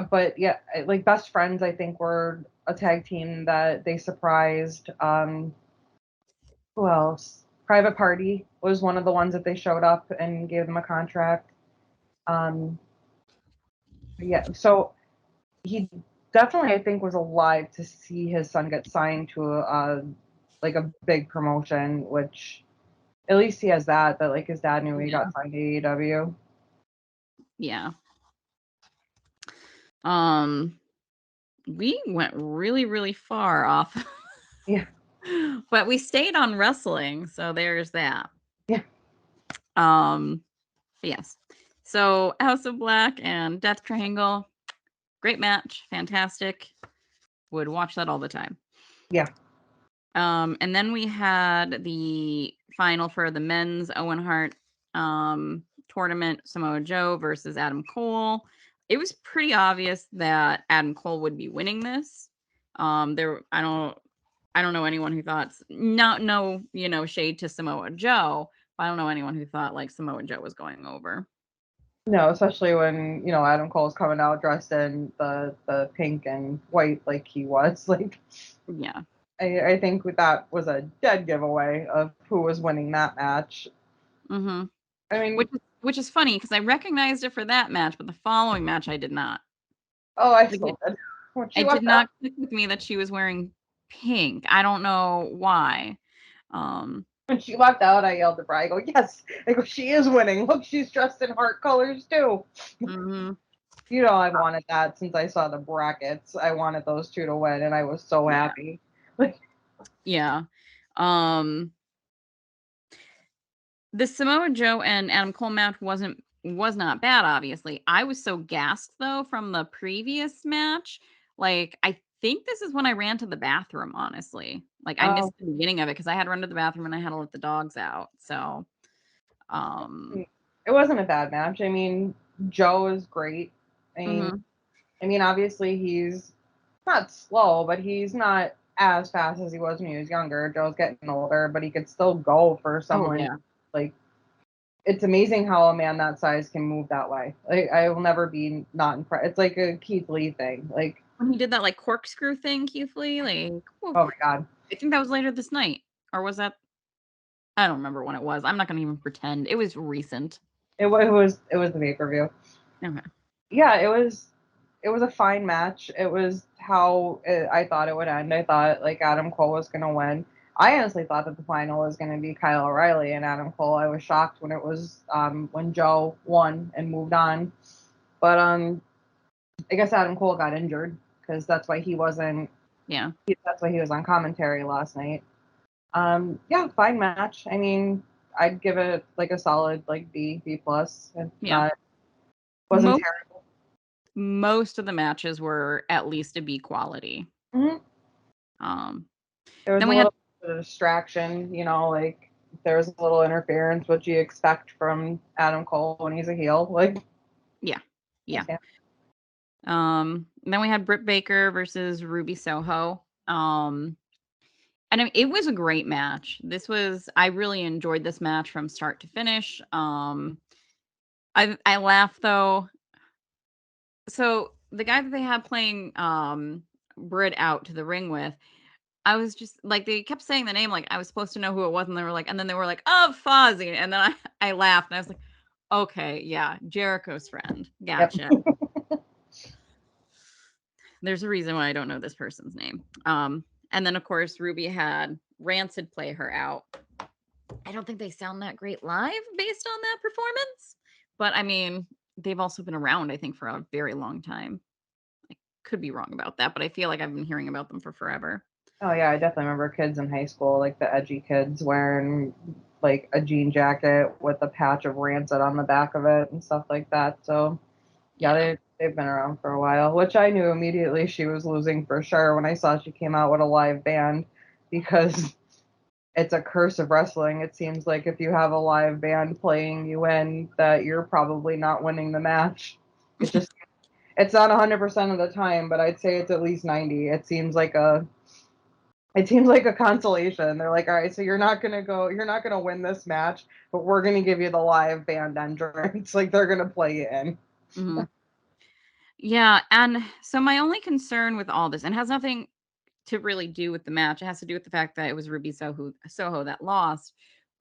But yeah, like best friends I think were a tag team that they surprised. Who else? Private Party was one of the ones that they showed up and gave them a contract. Um yeah, so he definitely, I think, was alive to see his son get signed to a like a big promotion, which at least he has that like his dad knew he Yeah. got signed to AEW. Yeah. Um, we went really, really far off, Yeah, but we stayed on wrestling, so there's that. yeah, Um, but yes. So House of Black and Death Triangle, great match, fantastic. Would watch that all the time. yeah. And then we had the final for the men's Owen Hart tournament, Samoa Joe versus Adam Cole. It was pretty obvious that Adam Cole would be winning this. I don't know anyone who thought no shade to Samoa Joe, but I don't know anyone who thought like Samoa Joe was going over. No, especially when, Adam Cole's coming out dressed in the pink and white like he was. Like, Yeah. I think that was a dead giveaway of who was winning that match. Mm-hmm. I mean, Which is funny because I recognized it for that match, but the following match I did not. oh, I Like still did. When she it did left out, not click with me that she was wearing pink. I don't know why. Um, when she left out, I yelled at Bri. I go, yes. I go, she is winning. Look, she's dressed in heart colors too. mhm. I've wanted that since I saw the brackets. I wanted those two to win, and I was so Yeah. happy. Like, Yeah. Um, the Samoa Joe and Adam Cole match was not bad, obviously. I was so gassed though from the previous match. Like I think this is when I ran to the bathroom, honestly. Like I missed oh, the beginning of it because I had run to the bathroom and I had to let the dogs out. So um it wasn't a bad match. I mean, Joe is great. I mean, mhm. obviously he's not slow, but he's not as fast as he was when he was younger. Joe's getting older, but he could still go for Oh someone. yeah. Like, it's amazing how a man that size can move that way. Like, I will never be not impressed. It's like a Keith Lee thing. Like, When he did that like corkscrew thing, Keith Lee, like whew, oh my god, I think that was later this night. Or was that I don't remember when it was. I'm not gonna even pretend. It was recent. it was the pay per view. Okay. Yeah, it was a fine match. It was how I thought it would end. I thought like Adam Cole was gonna win. I honestly thought that the final was gonna be Kyle O'Reilly and Adam Cole. I was shocked when it was when Joe won and moved on. But I guess Adam Cole got injured because that's why he wasn't. Yeah. That's why he was on commentary last night. Yeah, fine match. I mean, I'd give it like a solid like B plus. It's Yeah. not wasn't Most terrible. most of the matches were at least a B quality. Mhm. Um, There was then a we had little bit of distraction, like there was a little interference, what you expect from Adam Cole when he's a heel. Like, yeah, yeah. yeah. Then we had Britt Baker versus Ruby Soho. And it was a great match. I really enjoyed this match from start to finish. I laughed though. So the guy that they had playing Britt out to the ring with, I was just like they kept saying the name like I was supposed to know who it was, and then they were like, "Oh, Fozzy," and then I laughed and I was like, "Okay, yeah, Jericho's friend, Yep. gotcha." There's a reason why I don't know this person's name. And then of course Ruby had Rancid play her out. I don't think they sound that great live based on that performance, but I mean they've also been around I think for a very long time. I could be wrong about that, but I feel like I've been hearing about them for forever. Oh yeah, I definitely remember kids in high school, like the edgy kids wearing like a jean jacket with a patch of Rancid on the back of it and stuff like that. So yeah, Yeah. they've been around for a while, which I knew immediately she was losing for sure when I saw she came out with a live band because it's a curse of wrestling. It seems like if you have a live band playing you in, that you're probably not winning the match. It just it's not 100% of the time, but I'd say it's at least 90. It seems like a consolation. They're like, all right, so you're not gonna win this match, but we're gonna give you the live band entrance. Like they're gonna play you in. Mhm. Yeah, and so my only concern with all this, and has nothing to really do with the match, it has to do with the fact that it was Ruby Soho that lost,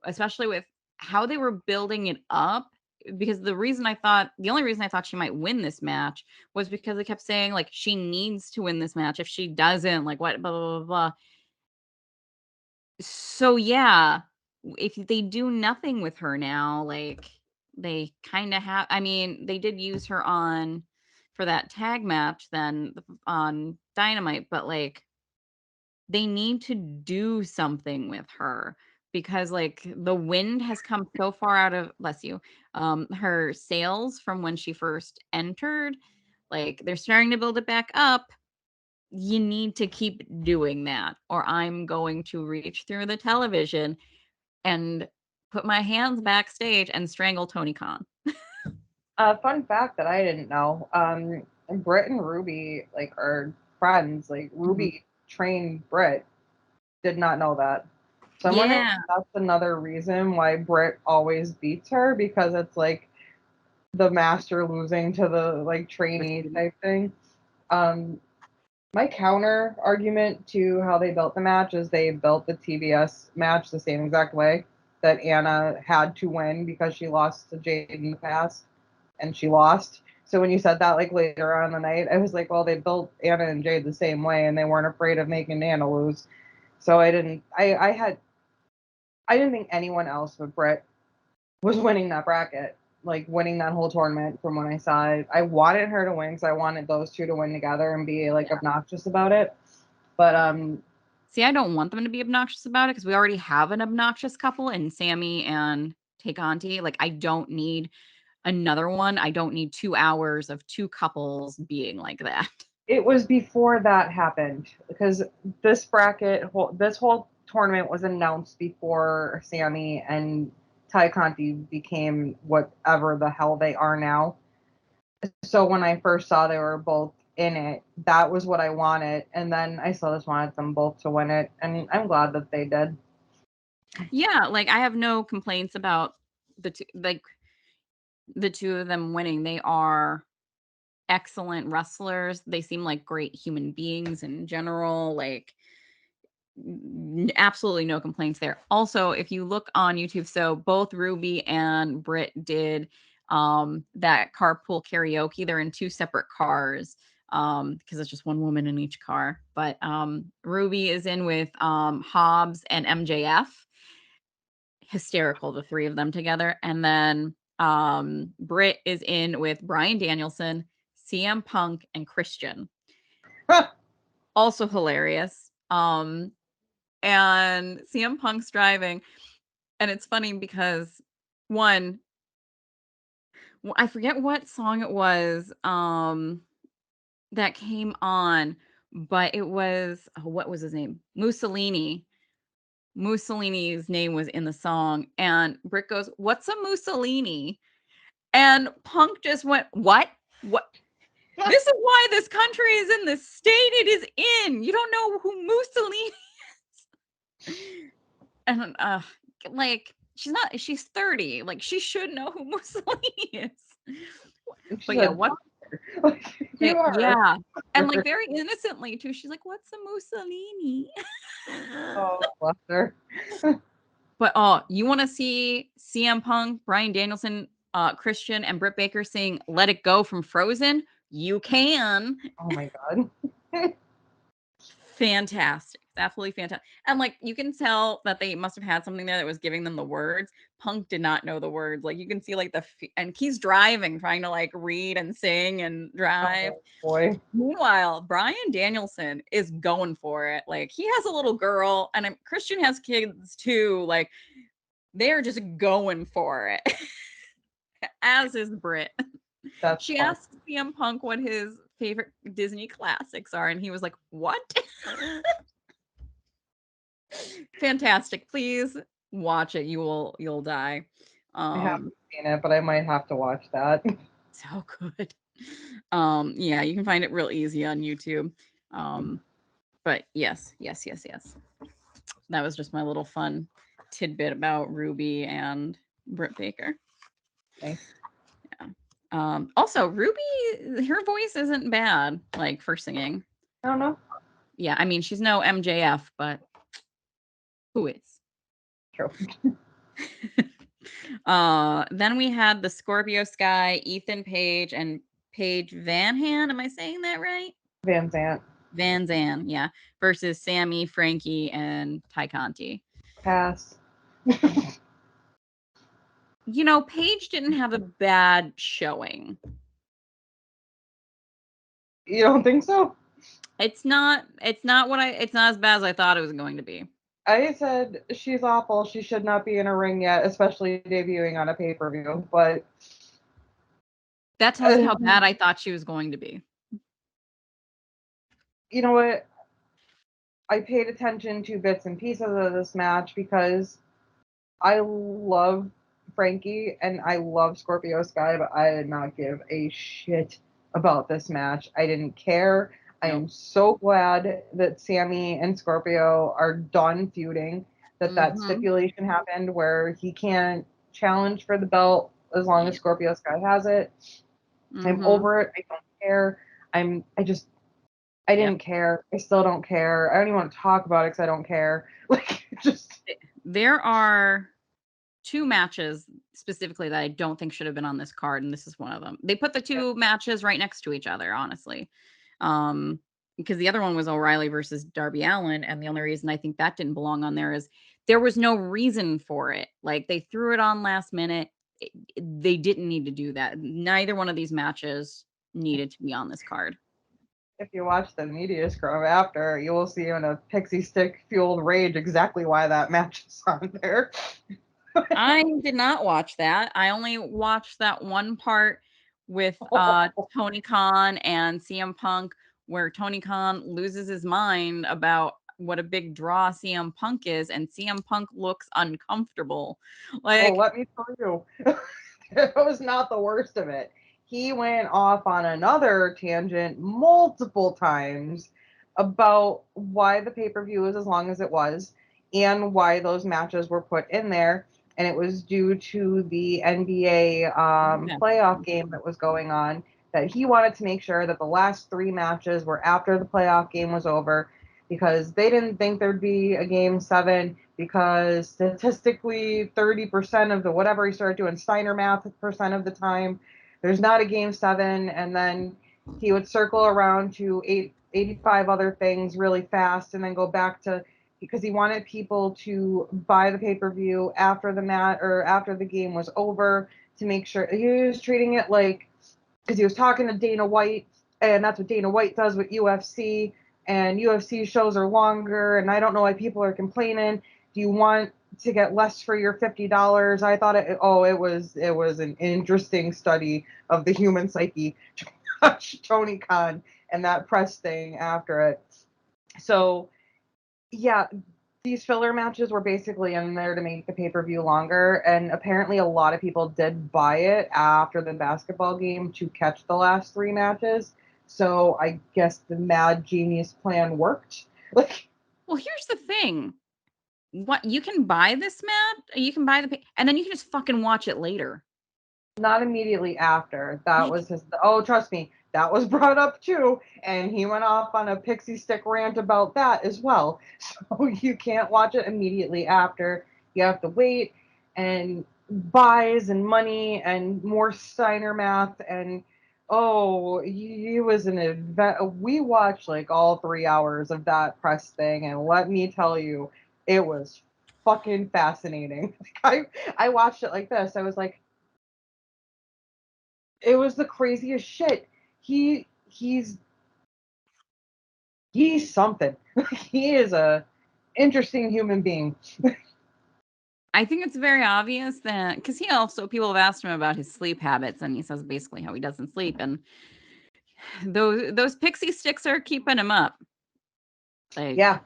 especially with how they were building it up. Because the only reason I thought she might win this match was because they kept saying like she needs to win this match. If she doesn't, like what, blah blah blah blah. So yeah, if they do nothing with her now, like they kind of have. I mean, they did use her on for that tag match then on Dynamite, but like they need to do something with her because like the wind has come so far out of bless you her sales from when she first entered. Like they're starting to build it back up. You need to keep doing that or I'm going to reach through the television and put my hands backstage and strangle Tony Khan. Fun fact that I didn't know. Britt and Ruby like are friends. Like Ruby trained Britt. Did not know that. So I'm wondering Yeah. if that's another reason why Britt always beats her, because it's like the master losing to the like trainee type thing. My counter argument to how they built the match is they built the TBS match the same exact way, that Anna had to win because she lost to Jade in the past, and she lost. So when you said that like later on in the night, I was like, well, they built Anna and Jade the same way, and they weren't afraid of making Anna lose. So I didn't think anyone else but Britt was winning that bracket, like winning that whole tournament from when I saw it. I wanted her to win because I wanted those two to win together and be like obnoxious about it. But See, I don't want them to be obnoxious about it because we already have an obnoxious couple in Sammy and Tay-Conti. Like, I don't need another one. I don't need 2 hours of 2 couples being like that. it was before that happened, because this whole tournament was announced before Sammy and Ty Conti became whatever the hell they are now. So when I first saw they were both in it, that was what I wanted, and then I still just wanted them both to win it, and I'm glad that they did. Yeah, like, I have no complaints about the two of them winning. They are excellent wrestlers. They seem like great human beings in general. Like, absolutely no complaints there. Also, if you look on YouTube, so both Ruby and Britt did that carpool karaoke. They're in 2 separate cars because it's just one woman in each car. But Ruby is in with Hobbs and MJF. Hysterical, the 3 of them together. And then Britt is in with Bryan Danielson, CM Punk, and Christian. Also hilarious. And CM Punk's driving, and it's funny because one, I forget what song it was that came on, but it was, oh, what was his name? Mussolini. Mussolini's name was in the song, and Britt goes, "What's a Mussolini?" And Punk just went, "What? What? This is why this country is in the state it is in. You don't know who Mussolini is." And like, she's 30. Like, she should know who Mussolini is. But yeah, what You are. yeah. And like very innocently too. She's like, "What's a Mussolini?" Oh, bless her. But you want to see CM Punk, Bryan Danielson, Christian, and Britt Baker sing "Let It Go" from Frozen? You can. Oh my god. Fantastic. It's absolutely fantastic. And like, you can tell that they must have had something there that was giving them the words. Punk did not know the words. Like, you can see like and he's driving, trying to like read and sing and drive. Oh boy. Meanwhile, Bryan Danielson is going for it. Like, he has a little girl, and Christian has kids too. Like, they're just going for it. As is Britt. That's She fun. asked CM Punk what his favorite Disney classics are, and he was like, "What?" Fantastic. Please watch it. You'll die. I haven't seen it, but I might have to watch that. So good. Yeah, you can find it real easy on YouTube. But yes. That was just my little fun tidbit about Ruby and Britt Baker. Nice. Also, Ruby, her voice isn't bad, like, for singing. I don't know. Yeah, I mean, she's no MJF, but who is? True. Then we had the Scorpio Sky, Ethan Page, and Paige Van Hand. Am I saying that right? Van Zant. Van Zan, yeah. Versus Sammy, Frankie, and Ty Conti. Pass. You know, Paige didn't have a bad showing. You don't think so? It's not it's not as bad as I thought it was going to be. I said she's awful. She should not be in a ring yet, especially debuting on a pay-per-view. But That tells you how bad I thought she was going to be. you know what? I paid attention to bits and pieces of this match because I love Frankie and I love Scorpio Sky, but I did not give a shit about this match. I didn't care. I Nope. am so glad that Sammy and Scorpio are done feuding, that that Mm-hmm. stipulation happened where he can't challenge for the belt as long as Yeah. Scorpio Sky has it. I'm Mm-hmm. over it. I don't care. I just I Yep. didn't care. I still don't care. I don't even want to talk about it because I don't care. Like, just There are two matches specifically that I don't think should have been on this card, and this is one of them. They put the two matches right next to each other, honestly. Um, because the other one was O'Reilly versus Darby Allin, and the only reason I think that didn't belong on there is there was no reason for it. Like they threw it on last minute. They didn't need to do that. Neither one of these matches needed to be on this card. if you watch the media scrum after, you will see in a pixie stick fueled rage exactly why that match is on there. I did not watch that. I only watched that one part with Tony Khan and CM Punk where Tony Khan loses his mind about what a big draw CM Punk is and CM Punk looks uncomfortable. Oh, Like let me tell you, it was not the worst of it. He went off on another tangent multiple times about why the pay per view was as long as it was and why those matches were put in there. And it was due to the NBA yeah. playoff game that was going on, that he wanted to make sure that the last three matches were after the playoff game was over because they didn't think there'd be a game seven because statistically 30% of the whatever he started doing Steiner math percent of the time there's not a game seven, and then he would circle around to 85 other things really fast and then go back to because he wanted people to buy the pay-per-view after the mat or after the game was over to make sure he was treating it like because he was talking to Dana White, and that's what Dana White does with UFC. And UFC shows are longer, and I don't know why people are complaining. Do you want to get less for your $50? I thought it was an interesting study of the human psyche. Tony Khan and that press thing after it. So yeah, these filler matches were basically in there to make the pay-per-view longer, and apparently a lot of people did buy it after the basketball game to catch the last three matches. So I guess the mad genius plan worked. Like, Well, here's the thing. What you can buy this mat, you can buy and then you can just fucking watch it later. not immediately after. That Like was his. Oh, trust me, that was brought up too, and he went off on a pixie stick rant about that as well. So you can't watch it immediately after. You have to wait, and buys and money and more Steiner math and oh, he was an event. We watched like all 3 hours of that press thing, and let me tell you, it was fucking fascinating. I watched it like this. I was like, it was the craziest shit. He he's something. He is a interesting human being. I think it's very obvious that because he also people have asked him about his sleep habits, and he says basically how he doesn't sleep, and those pixie sticks are keeping him up. Like Yeah,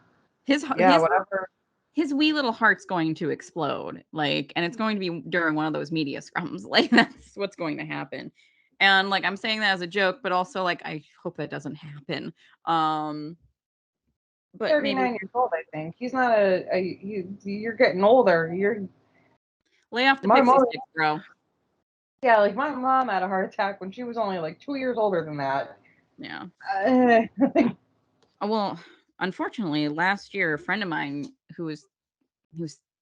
his yeah, his whatever. his wee little heart's going to explode. Like, and it's going to be during one of those media scrums. Like that's what's going to happen. And like I'm saying that as a joke, but also like I hope that doesn't happen. Um, but maybe 39 years old, I think. He's not you're getting older. You're lay off the my pixie mom. sticks, bro. Yeah, like my mom had a heart attack when she was only like 2 years older than that. Yeah. Uh, Well, unfortunately, last year a friend of mine who was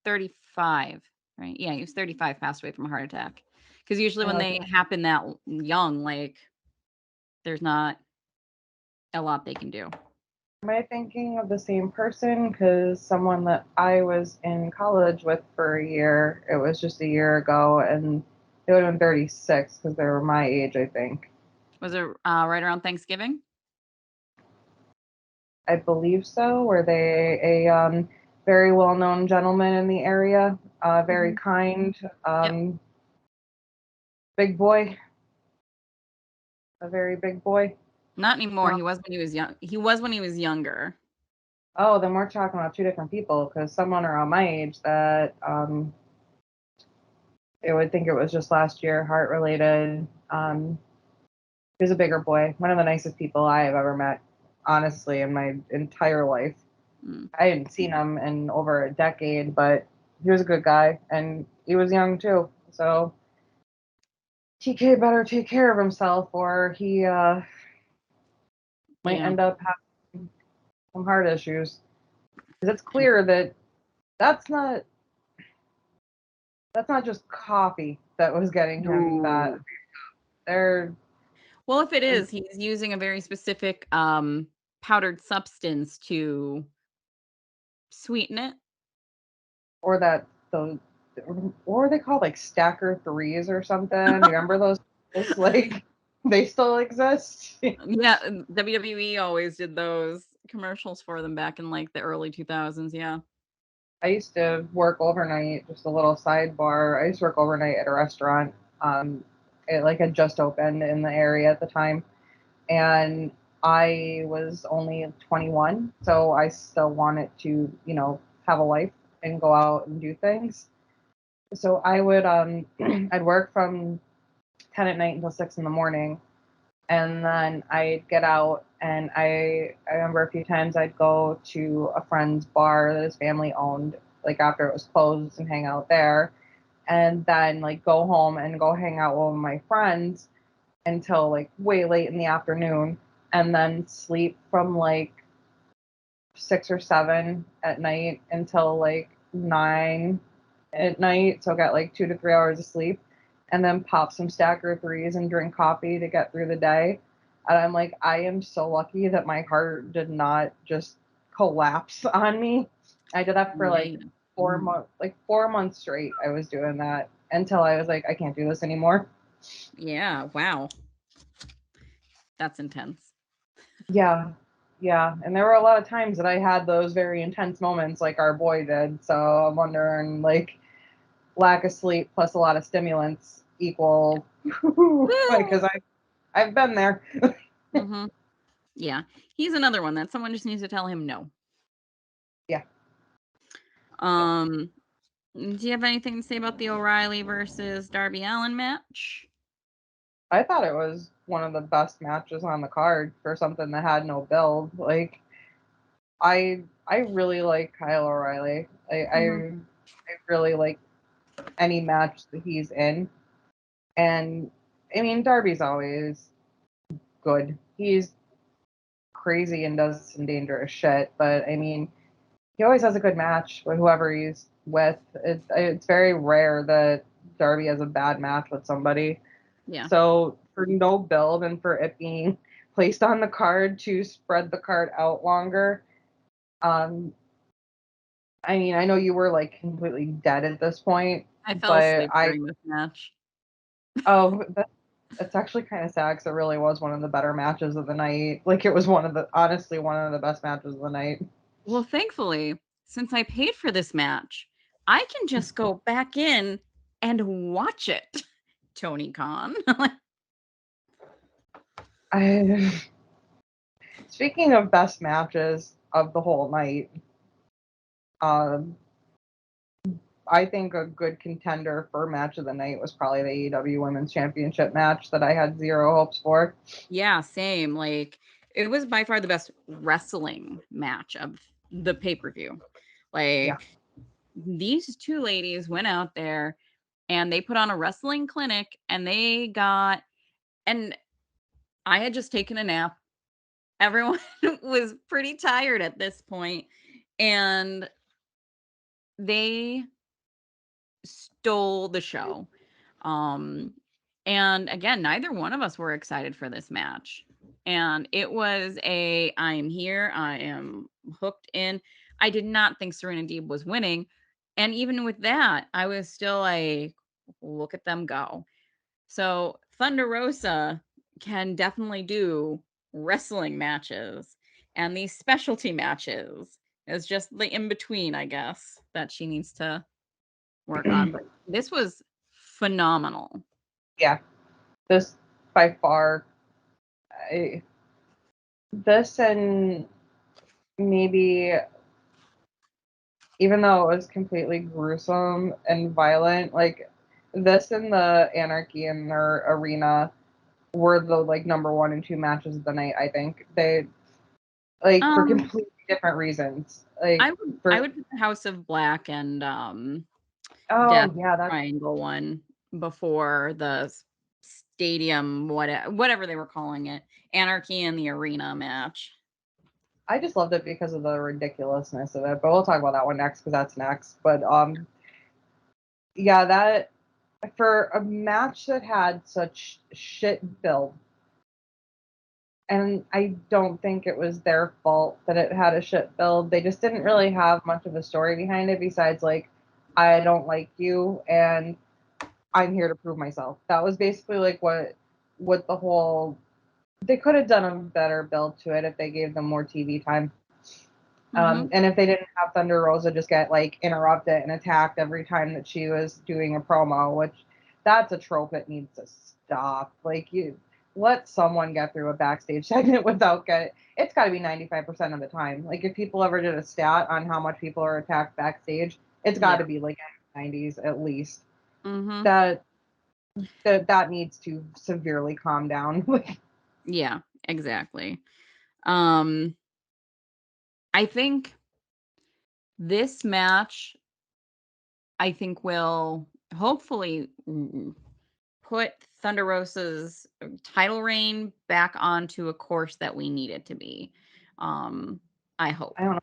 35, right? Yeah, he was 35, passed away from a heart attack. Because usually when they happen that young, like there's not a lot they can do. Am I thinking of the same person? Because someone that I was in college with for a year, it was just a year ago, and they would have been 36 because they were my age, I think. Was it right around Thanksgiving? I believe so. Were they a very well known gentleman in the area? Very Mhm. kind, Yep. big boy, a very big boy. Not anymore. No. He was when he was young. He was when he was younger. Oh, then we're talking about two different people because someone around my age that I would think it was just last year, heart related. He was a bigger boy, one of the nicest people I have ever met, honestly, in my entire life. Mm. I hadn't seen him in over a decade, but he was a good guy, and he was young too. So TK better take care of himself, or he might Yeah. end up having some heart issues. Because it's clear that that's not that's not just coffee that was getting him that. No. There, Well, if it is, he's using a very specific powdered substance to sweeten it. or that those, what were they called, like stacker threes or something? Remember those? Like they still exist. Yeah, WWE always did those commercials for them back in like the early 2000s. Yeah. I used to work overnight. Just a little sidebar. I used to work overnight at a restaurant. It like had just opened in the area at the time, and I was only 21, so I still wanted to, have a life and go out and do things. So I would I'd work from 10 at night until 6 in the morning, and then I'd get out, and I remember a few times I'd go to a friend's bar that his family owned, like after it was closed, and hang out there, and then like go home and go hang out with my friends until like way late in the afternoon, and then sleep from like 6 or 7 at night until like 9 at night. So get like 2 to 3 hours of sleep, and then pop some stacker threes and drink coffee to get through the day. And I'm like, I am so lucky that my heart did not just collapse on me. I did that for like Yeah. 4 months, like 4 months straight. I was doing that until I was like, I can't do this anymore. Yeah. Wow. That's intense. Yeah. Yeah. And there were a lot of times that I had those very intense moments like our boy did. So I'm wondering, like, lack of sleep plus a lot of stimulants equal, like, because I've been there. Mm-hmm. Yeah. He's another one that someone just needs to tell him no. Yeah. Um, do you have anything to say about the O'Reilly versus Darby Allin match? I thought it was one of the best matches on the card for something that had no build. Like, I really like Kyle O'Reilly. Mm-hmm. I really like any match that he's in. And I mean, Darby's always good. He's crazy and does some dangerous shit, but I mean, he always has a good match with whoever he's with. It's very rare that Darby has a bad match with somebody. Yeah. So for no build and for it being placed on the card to spread the card out longer, um, I mean, I know you were like completely dead at this point, I fell but asleep during this match. oh, it's actually kind of sad because it really was one of the better matches of the night. Like it was honestly one of the best matches of the night. Well, thankfully, since I paid for this match, I can just go back in and watch it. Tony Khan. I, speaking of best matches of the whole night, um, I think a good contender for match of the night was probably the AEW Women's Championship match that I had zero hopes for. Yeah, same. Like, it was by far the best wrestling match of the pay-per-view. Yeah. Like, these two ladies went out there and they put on a wrestling clinic and and I had just taken a nap. Everyone was pretty tired at this point, and they stole the show. Um, and again, neither one of us were excited for this match. And it was I am here, I am hooked in. I did not think Serena Deeb was winning. And even with that, I was still like, look at them go. So Thunder Rosa can definitely do wrestling matches. And these specialty matches is just the in between, I guess, that she needs to work on. But this was phenomenal. Yeah. This by far, I, this and maybe, even though it was completely gruesome and violent, like this and the Anarchy in their arena were the like number 1 and 2 matches of the night. I think they like for Um, completely different reasons. I Like would for I would put the House of Black and oh Death yeah, that's Triangle one before the stadium whatever they were calling it, Anarchy in the Arena match. I just loved it because of the ridiculousness of it. But we'll talk about that one next because that's next. But yeah, that for a match that had such shit build, and I don't think it was their fault that it had a shit build. They just didn't really have much of a story behind it besides like, I don't like you and I'm here to prove myself. That was basically like what the whole they could have done a better build to it if they gave them more TV time. Mm-hmm. And if they didn't have Thunder Rosa just get like interrupted and attacked every time that she was doing a promo, which that's a trope that needs to stop. Like you let someone get through a backstage segment without getting it's gotta be 95% of the time. Like if people ever did a stat on how much people are attacked backstage, it's Yeah. gotta be like 90s at least. Mm-hmm. That that needs to severely calm down. Yeah, exactly. Um, I think this match, I think will hopefully put Thunder Rosa's title reign back onto a course that we need it to be. I hope. I don't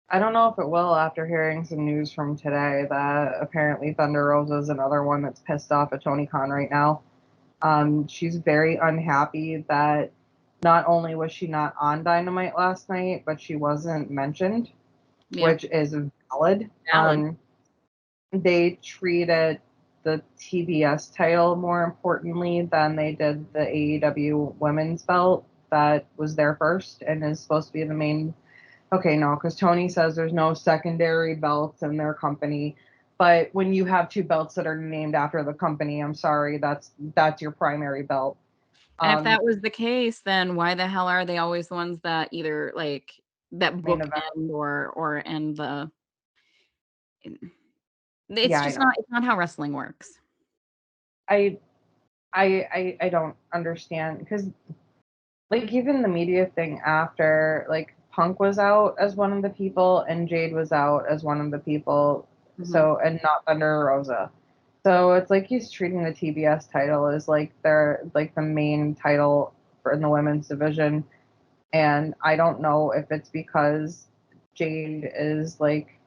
I don't know if it will after hearing some news from today that apparently Thunder Rosa is another one that's pissed off at Tony Khan right now. She's very unhappy that not only was she not on Dynamite last night, but she wasn't mentioned, Yeah, which is valid. valid. They treated the TBS title more importantly than they did the AEW women's belt that was there first and is supposed to be the main. Okay, no, because Tony says there's no secondary belts in their company. But when you have two belts that are named after the company, I'm sorry, that's your primary belt. And if Um, that was the case, then why the hell are they always the ones that either like that main book event. end or end the Yeah, I know. it's not how wrestling works. I I don't understand because like even the media thing after like Punk was out as one of the people and Jade was out as one of the people, Mhm. so and not Thunder Rosa. So it's like he's treating the TBS title as like their like the main title for in the women's division, and I don't know if it's because Jade is like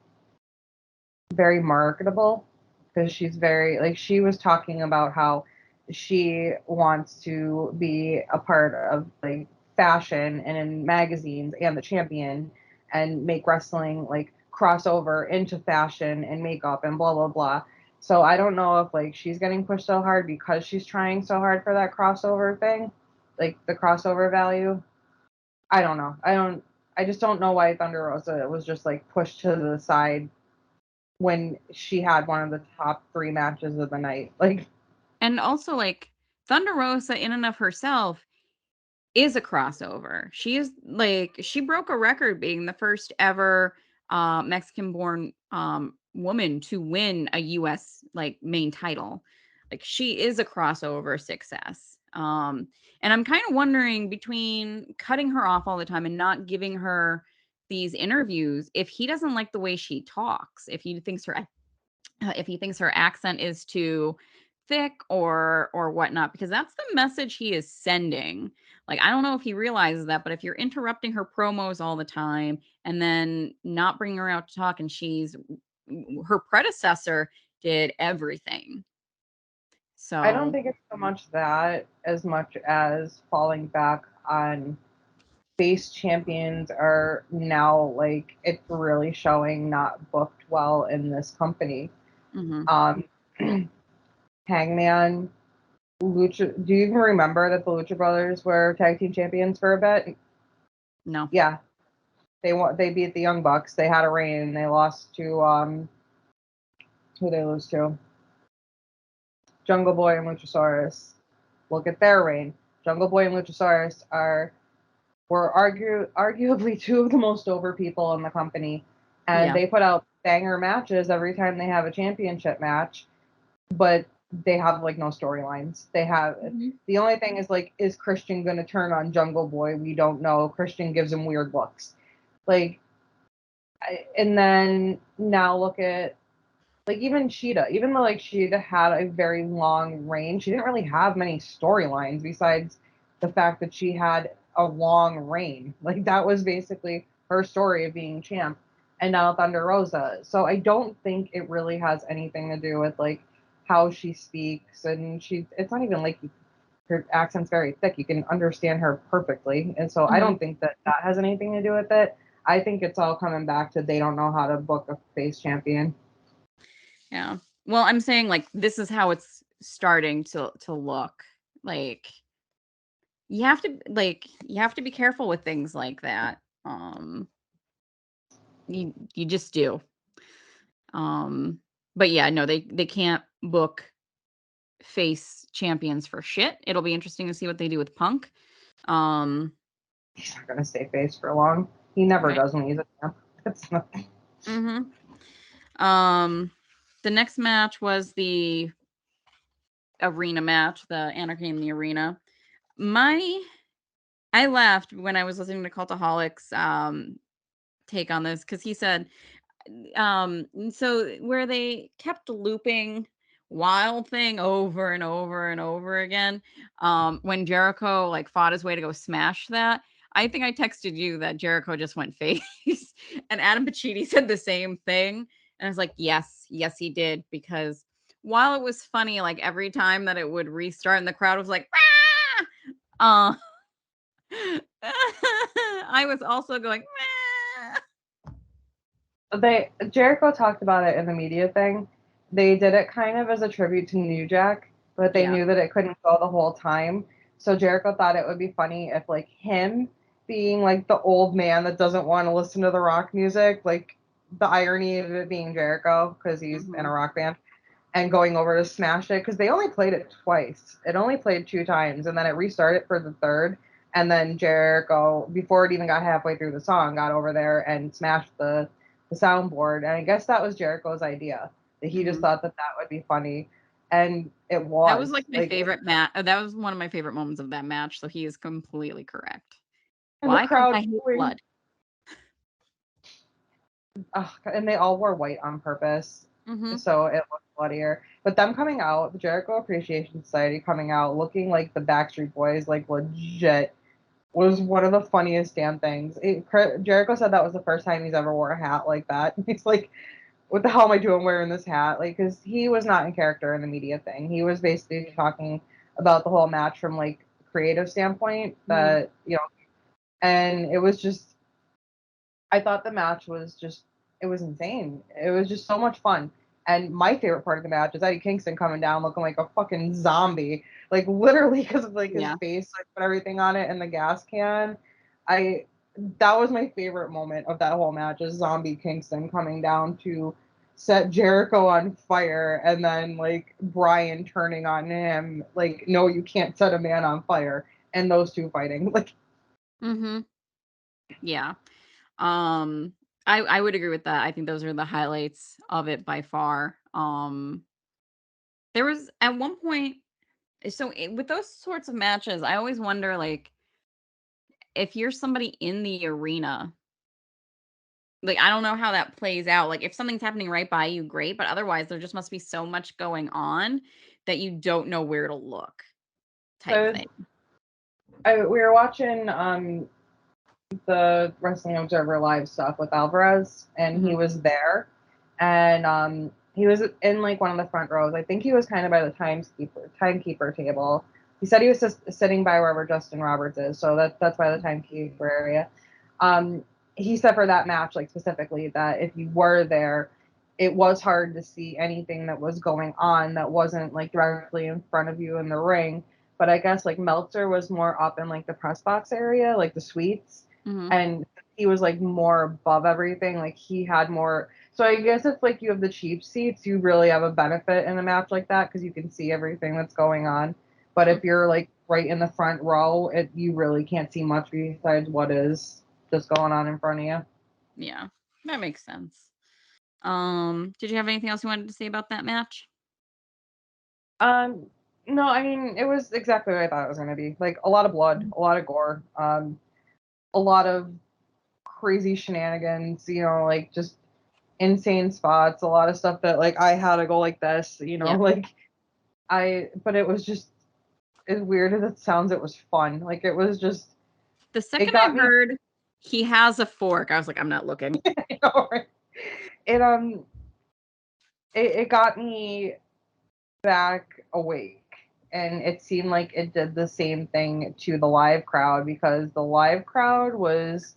very marketable because she's very like she was talking about how she wants to be a part of like fashion and in magazines and the champion and make wrestling like crossover into fashion and makeup and blah blah blah. So I don't know if like she's getting pushed so hard because she's trying so hard for that crossover thing, like the crossover value. I don't know. I just don't know why Thunder Rosa was just like pushed to the side when she had one of the top 3 matches of the night. Like, And also like Thunder Rosa in and of herself is a crossover. She is like she broke a record being the first ever Mexican born woman to win a US like main title. Like she is a crossover success. And I'm kind of wondering between cutting her off all the time and not giving her these interviews if he doesn't like the way she talks, if he thinks her accent is too thick or whatnot, because that's the message he is sending. Like I don't know if he realizes that, but if you're interrupting her promos all the time and then not bringing her out to talk, and her predecessor did everything. I don't So think it's so much that as much as falling back on face champions are now like it's really showing not booked well in this company. mhm, Um, Hangman, Lucha. Do you even remember that the Lucha Brothers were tag team champions for a bit? no. Yeah, they beat the Young Bucks. They had a reign and they lost to who they lose to? Jungle Boy and Luchasaurus. Look at their reign. Jungle Boy and Luchasaurus arguably two of the most over people in the company, and Yeah. they put out banger matches every time they have a championship match. But they have like no storylines. They have Mhm. the only thing is like, is Christian gonna turn on Jungle Boy? We don't know. Christian gives him weird looks. Like, and then now look at like even Sheeta. Even though like Sheeta had a very long reign, she didn't really have many storylines besides the fact that she had a long reign. Like that was basically her story of being champ. And now Thunder Rosa. So I don't think it really has anything to do with like how she speaks, and she. It's not even like her accent's very thick. You can understand her perfectly, and so I Mhm. don't think that that has anything to do with it. I think it's all coming back to they don't know how to book a face champion. Yeah. Well, I'm saying like this is how it's starting to look. Like you have to be careful with things like that. You just do. Um but yeah, no, they can't book face champions for shit. It'll be interesting to see what they do with Punk. Um He's not gonna stay face for long. He never right. does when he's a champ. That's not, Mhm. Um the next match was the arena match, the Anarchy in the Arena. My I laughed when I was listening to Cultaholic's take on this because he said, so where they kept looping Wild Thing over and over and over again, when Jericho like fought his way to go smash that. I think I texted you that Jericho just went face, and Adam Pacitti said the same thing, and I was like, yes, yes, he did because while it was funny, like every time that it would restart and the crowd was like, ah! I was also going, "Meh." they Jericho talked about it in the media thing. They did it kind of as a tribute to New Jack, but they Yeah. knew that it couldn't go the whole time. So Jericho thought it would be funny if like him being like the old man that doesn't want to listen to the rock music, like the irony of it being Jericho because he's in a Mhm. rock band, and going over to smash it because they only played it twice. It only played 2 times, and then it restarted for the third. And then Jericho, before it even got halfway through the song, got over there and smashed the soundboard. And I guess that was Jericho's idea. That he just Mhm. thought that that would be funny, and it That was, was like, my like. favorite that was one of my favorite moments of that match, so he is completely correct. And the Why? Because crowd I hate booing. blood. Ugh, and they all wore white on purpose, Mhm. so it looked bloodier. But them coming out, the Jericho Appreciation Society coming out looking like the Backstreet Boys, like legit, was one of the funniest damn things. Jericho said that was the first time he's ever wore a hat like that. He's like, "What the hell am I doing wearing this hat?" Like, because he was not in character in the media thing. He was basically talking about the whole match from like creative standpoint. Mhm. And it was just, I thought the match was just, it was insane. It was just so much fun. And my favorite part of the match is Eddie Kingston coming down looking like a fucking zombie, like literally because of like his Yeah. face, like put everything on it and the gas can. I That was my favorite moment of that whole match is Zombie Kingston coming down to set Jericho on fire, and then like Brian turning on him like, no, you can't set a man on fire, and those two fighting. Like, Mhm. Yeah. Um, I would agree with that. I think those are the highlights of it by far. There was at one point with those sorts of matches, I always wonder, like, if you're somebody in the arena. Like, I don't know how that plays out, like, if something's happening right by you, great, but otherwise, there just must be so much going on that you don't know where to look type so thing. we were watching the Wrestling Observer Live stuff with Alvarez, and he Mhm, was there, and he was in like one of the front rows. I think he was kind of by the timekeeper table. He said he was just sitting by wherever Justin Roberts is, so that's by the timekeeper area. Um, he said for that match, like specifically, that if you were there, it was hard to see anything that was going on that wasn't like directly in front of you in the ring. But I guess like Meltzer was more up in like the press box area, like the suites, mhm, and he was like more above everything. Like he had more. So I guess if like you have the cheap seats, you really have a benefit in a match like that because you can see everything that's going on. But hmm, if you're like right in the front row, you really can't see much besides what is just going on in front of you. yeah, that makes sense. Did you have anything else you wanted to say about that match? Um, no, I mean, it was exactly what I thought it was gonna be. Like, a lot of blood, a lot of gore, a lot of crazy shenanigans, like, just insane spots, a lot of stuff that, like, I had to go like this, Yeah. like, but it was just as weird as it sounds, it was fun. Like, it was just The it second I got me heard he has a fork, I was like, I'm not looking. right? It, it got me back awake, and it seemed like it did the same thing to the live crowd because the live crowd was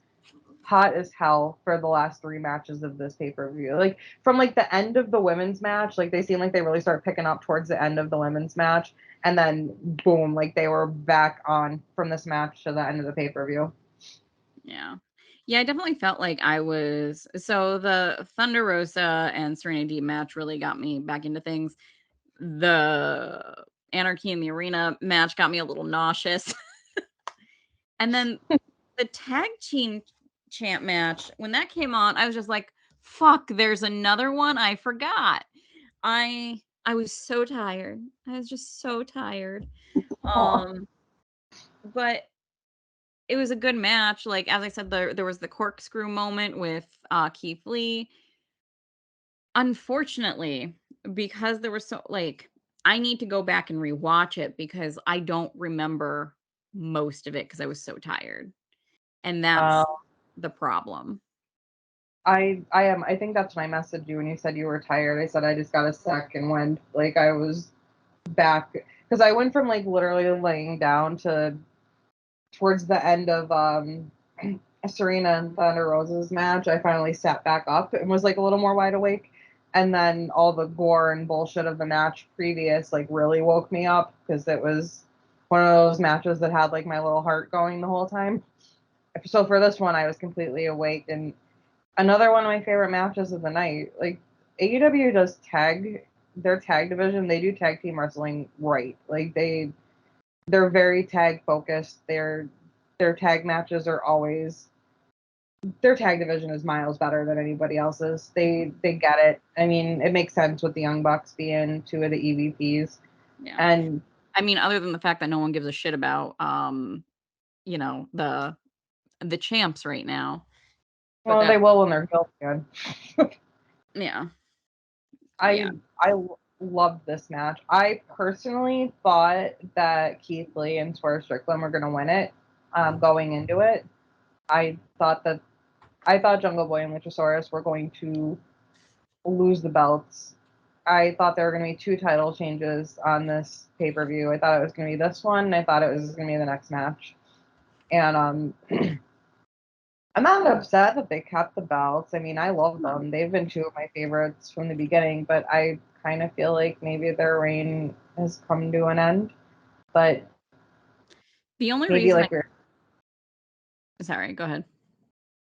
hot as hell for the last 3 matches of this pay-per-view. Like, from, like, the end of the women's match, like, they seemed like they really started picking up towards the end of the women's match, and then boom, like, they were back on from this match to the end of the pay-per-view. Yeah. Yeah, I definitely felt like I was so the Thunder Rosa and Serena Deeb match really got me back into things. The Anarchy in the Arena match got me a little nauseous. And then the tag team champ match, when that came on, I was just like, fuck, there's another one I forgot. I was so tired. I was just so tired. Aw. Um, but it was a good match. Like as I said, there was the corkscrew moment with Keith Lee. Unfortunately, because there was so like I need to go back and rewatch it because I don't remember most of it because I was so tired. And Uh, that's the problem. I think that's when I messaged you when you said you were tired. I said I just got a second wind. Like, I was back because I went from, like, literally laying down to towards the end of Serena and Thunder Rosa's match. I finally sat back up and was, like, a little more wide awake. And then all the gore and bullshit of the match previous, like, really woke me up because it was one of those matches that had, like, my little heart going the whole time. So for this one, I was completely awake. And another one of my favorite matches of the night. Like, AEW does their tag division. They do tag team wrestling right. Like, they're very tag focused. Their tag matches are always their tag division is miles better than anybody else's. They get it. I mean, it makes sense with the Young Bucks being 2 of the EVPs. Yeah. And I mean, other than the fact that no one gives a shit about the champs right now. But well, they that will when they're healed again. yeah. Yeah. I loved this match. I personally thought that Keith Lee and Swerve Strickland were going to win it going into it. I thought that I thought Jungle Boy and Luchasaurus were going to lose the belts. I thought there were going to be 2 title changes on this pay per view. I thought it was going to be this one, and I thought it was going to be the next match. And I'm not upset that they kept the belts. I mean, I love No. them. They've been 2 of my favorites from the beginning, but I kind of feel like maybe their reign has come to an end. But The only maybe reason like we're sorry, go ahead.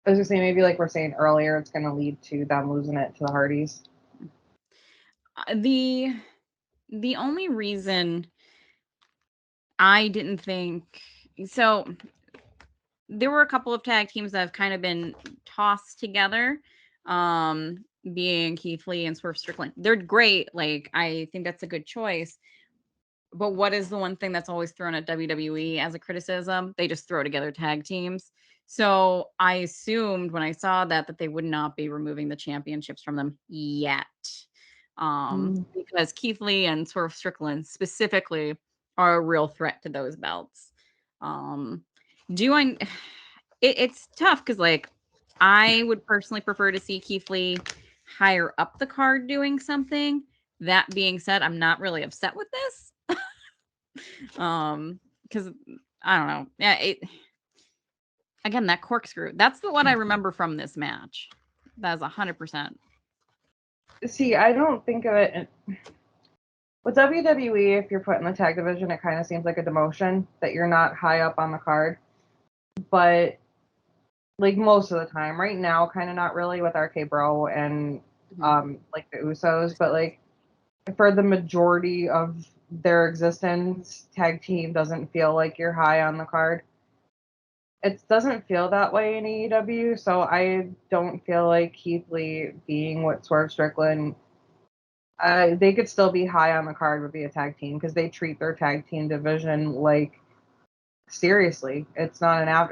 I was gonna say maybe like we're saying earlier, it's gonna lead to them losing it to the Hardys. Uh, The the only reason I didn't think so there were a couple of tag teams that have kind of been tossed together. Being Keith Lee and Swerve Strickland. They're great. Like I think that's a good choice. But what is the one thing that's always thrown at WWE as a criticism? They just throw together tag teams. So I assumed when I saw that they would not be removing the championships from them yet. Mm. Because Keith Lee and Swerve Strickland specifically are a real threat to those belts. Um, do I it's tough because like I would personally prefer to see Keith Lee higher up the card doing something. That being said, I'm not really upset with this. Because I don't know. Yeah, again that corkscrew. That's the one I remember from this match. That is 100%. See, I don't think of it with WWE. If you're put in the tag division, it kind of seems like a demotion that you're not high up on the card. But like most of the time, right now, kind of not really with RK Bro and Mhm. like the Usos, but like for the majority of their existence, tag team doesn't feel like you're high on the card. It doesn't feel that way in AEW, so I don't feel like Keith Lee being what Swerve Strickland They could still be high on the card would be a tag team because they treat their tag team division like seriously. It's not an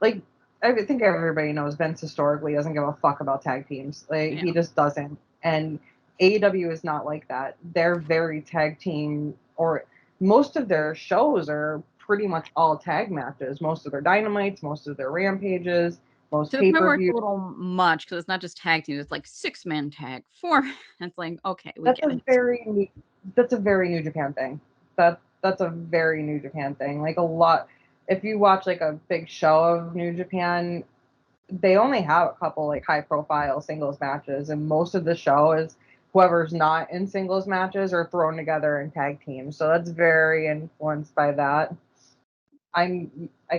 like I think everybody knows Vince historically doesn't give a fuck about tag teams. Like Yeah. he just doesn't. And AEW is not like that. They're very tag team, or most of their shows are pretty much all tag matches. Most of their dynamites, most of their rampages, most To the point where it's pay-per-view. a little much because it's not just tag teams, it's like 6-man tag, 4 it's like, okay, we That's get a it. very that's a very New Japan thing. That's a very New Japan thing. Like a lot, if you watch like a big show of New Japan, they only have a couple like high profile singles matches, and most of the show is whoever's not in singles matches are thrown together in tag teams. So that's very influenced by that. I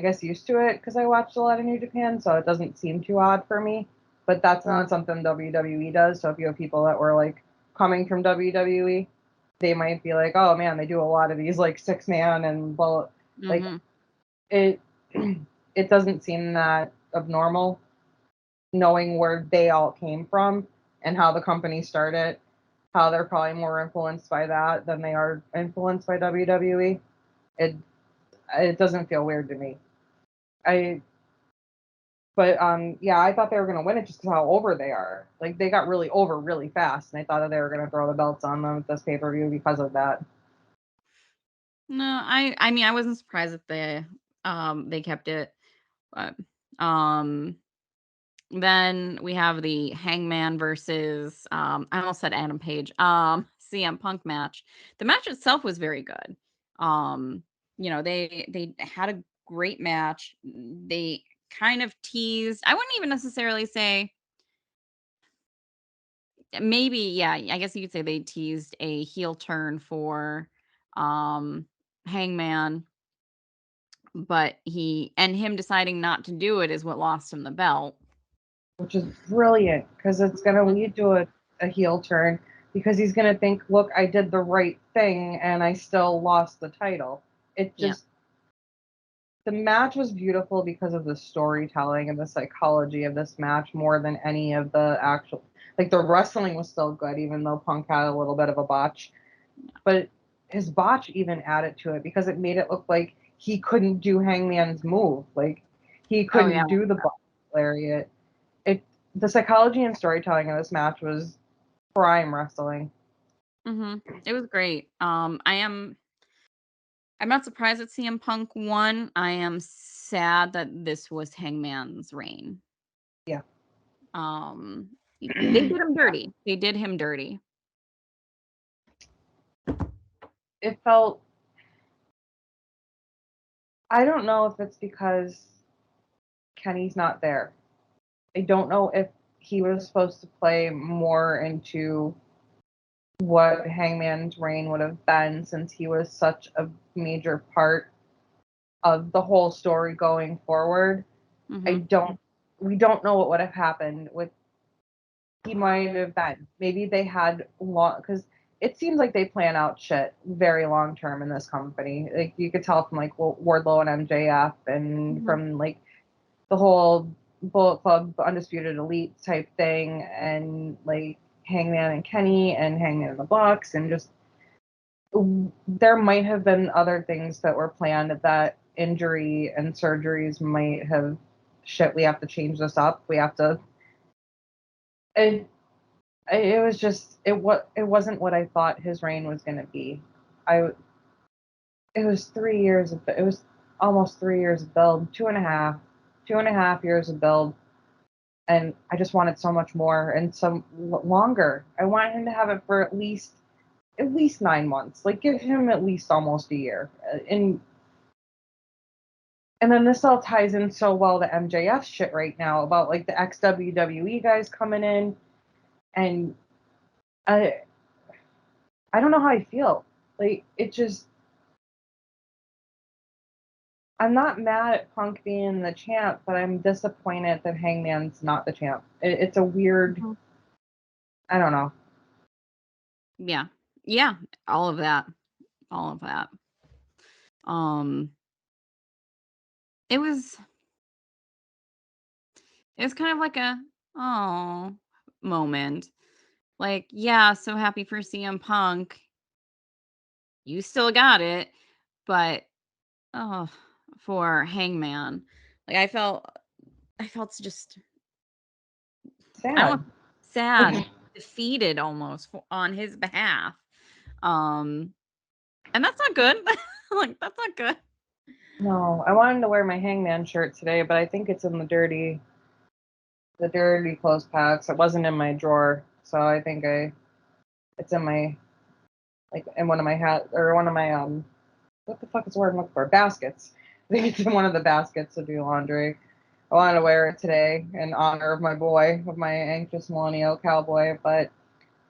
guess used to it because I watched a lot of New Japan, so it doesn't seem too odd for me. But that's not something WWE does. So if you have people that were like coming from WWE, they might be like, oh man, they do a lot of these like 6-man and well, like Mhm. it. It doesn't seem that abnormal knowing where they all came from and how the company started, how they're probably more influenced by that than they are influenced by WWE. It it doesn't feel weird to me. I but yeah, I thought they were gonna win it just because how over they are. Like they got really over really fast, and I thought that they were gonna throw the belts on them at this pay per view because of that. No, I mean, I wasn't surprised that they kept it, but, um, then we have the Hangman versus, I almost said Adam Page, CM Punk match. The match itself was very good. Um, they had a great match. They kind of teased, I wouldn't even necessarily say, maybe, yeah, I guess you could say they teased a heel turn for, um, Hangman, but him deciding not to do it is what lost him the belt. Which is brilliant because it's going to Mhm. lead to a heel turn because he's going to think, look, I did the right thing and I still lost the title. It Yeah. just, the match was beautiful because of the storytelling and the psychology of this match more than any of the actual, like the wrestling was still good, even though Punk had a little bit of a botch. But his botch even added to it because it made it look like he couldn't do Hangman's move. Like he Oh, yeah. couldn't do the botch lariat. It The psychology and storytelling of this match was prime wrestling. It was great. I'm not surprised that CM Punk won. I am sad that this was Hangman's reign. Yeah. Um, they did him dirty. They did him dirty. It felt, I don't know if it's because Kenny's not there. I don't know if he was supposed to play more into what Hangman's reign would have been since he was such a major part of the whole story going forward. I Mhm. don't We don't know what would have happened with he might have been. Maybe they had long because it seems like they plan out shit very long term in this company. Like you could tell from like Wardlow and MJF and Mhm. from like the whole Bullet Club Undisputed Elite type thing and like Hangman and Kenny and Hangman and the Bucks and just there might have been other things that were planned that injury and surgeries might have shit we have to change this up. We have to it, it was just it wasn't what I thought his reign was going to be. I It was 3 years of it was almost 3 years of build, 2.5 years of build, and I just wanted so much more and some longer. I wanted him to have it for at least 9 months. Like give him at least almost a year. And then this all ties in so well to MJF shit right now about like the ex WWE guys coming in, and I I don't know how I feel. Like it just I'm not mad at Punk being the champ, but I'm disappointed that Hangman's not the champ. It's a weird, Mhm. I don't know. Yeah. Yeah, all of that. All of that. Um, it was it was kind of like a oh moment. Like, yeah, so happy for CM Punk. You still got it, but oh, for Hangman, like I felt just I don't Sad. sad, defeated almost on his behalf. Um, and that's not good. Like that's not good. No, I wanted to wear my Hangman shirt today, but I think it's in the dirty clothes packs. It wasn't in my drawer, so I think it's in my like in one of my hat or one of my what the fuck is the word I'm looking for? Baskets. I think it's in one of the baskets to do laundry. I wanted to wear it today in honor of my boy, of my anxious millennial cowboy, but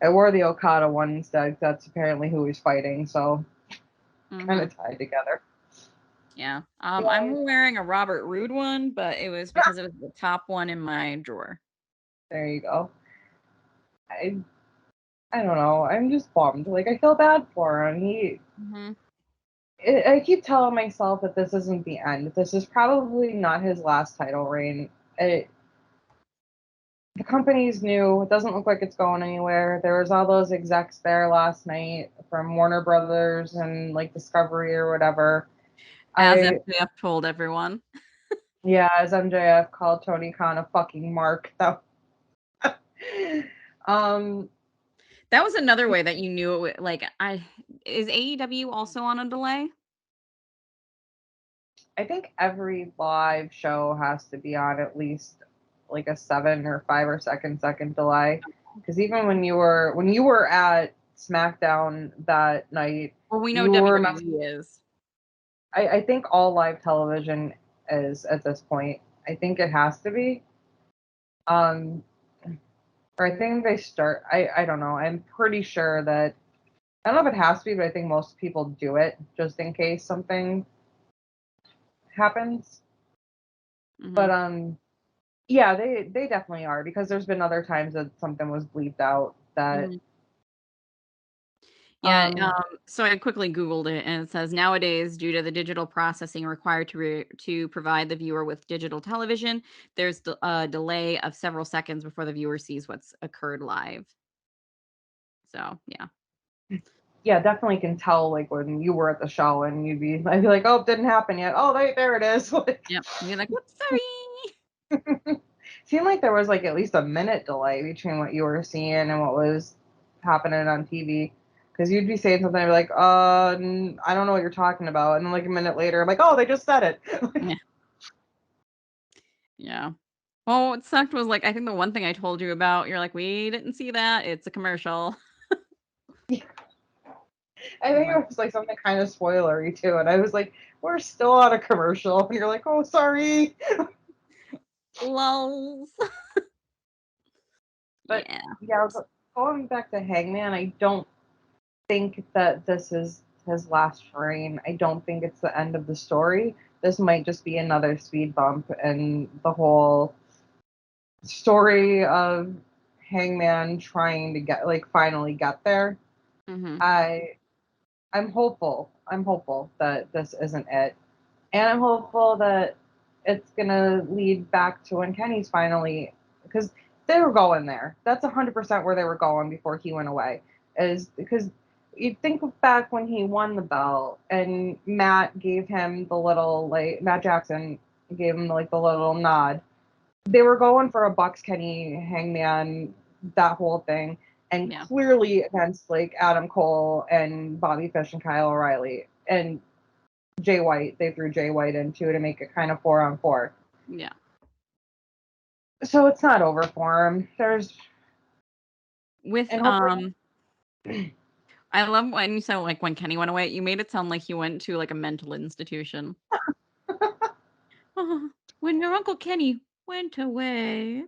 I wore the Okada one instead. That's apparently who he's fighting, so kind Mhm. of tied together. Yeah. Yeah, I'm wearing a Robert Roode one, but it was because it was the top one in my drawer. there you go. I I don't know. I'm just bummed. Like I feel bad for him. Mhm. I keep telling myself that this isn't the end. This is probably not his last title reign. The company's new. It doesn't look like it's going anywhere. There was all those execs there last night from Warner Brothers and like Discovery or whatever. As I MJF told everyone. Yeah, as MJF called Tony Khan a fucking mark. Though. um, That was another way that you knew it like I is AEW also on a delay? I think every live show has to be on at least like a 7 or 5 or second delay. Because even when you were at SmackDown that night, Well, we know you were mess- WWE is. I think all live television is at this point. I think it has to be. Um, or I think they start. I don't know. I'm pretty sure that I don't know if it has to be, but I think most people do it just in case something happens. But Mhm. yeah, they definitely are because there's been other times that something was bleeped out that Mhm. Yeah, um so I quickly Googled it, and it says, "Nowadays, due to the digital processing required to provide the viewer with digital television, there's a delay of several seconds before the viewer sees what's occurred live." So, yeah. yeah, definitely can tell like when you were at the show and I'd be like, oh, it didn't happen yet. Oh, there it is. Like Yep. You're like, "Whoops, sorry." seemed like there was like at least a minute delay between what you were seeing and what was happening on TV. Because you'd be saying something, I'd be like, I don't know what you're talking about. And then like a minute later, I'm like, oh, they just said it. Yeah. Yeah. Well, what sucked was, like, I think the one thing I told you about, you're like, "We didn't see that. It's a commercial." I I'm think like, it was like something kind of spoilery too. And I was like, we're still on a commercial. And you're like, oh, sorry. "Lols." But Yeah. yeah, going back to Hangman, I don't think that this is his last reign. I don't think it's the end of the story. This might just be another speed bump in the whole story of Hangman trying to get like finally get there. Mhm. I I'm hopeful. I'm hopeful that this isn't it. And I'm hopeful that it's gonna lead back to when Kenny's finally because they were going there. That's 100% where they were going before he went away. Is because you think back when he won the belt and Matt gave him the little like Matt Jackson gave him like the little nod. They were going for a Bucks Kenny Hangman that whole thing. And Yeah. clearly against like Adam Cole and Bobby Fish and Kyle O'Reilly. And Jay White. They threw Jay White in too to make it kind of 4-on-4. Yeah. So it's not over for him. There's With, and hopefully I love when you said, like, when Kenny went away, you made it sound like he went to, like, a mental institution. "Oh, when your Uncle Kenny went away."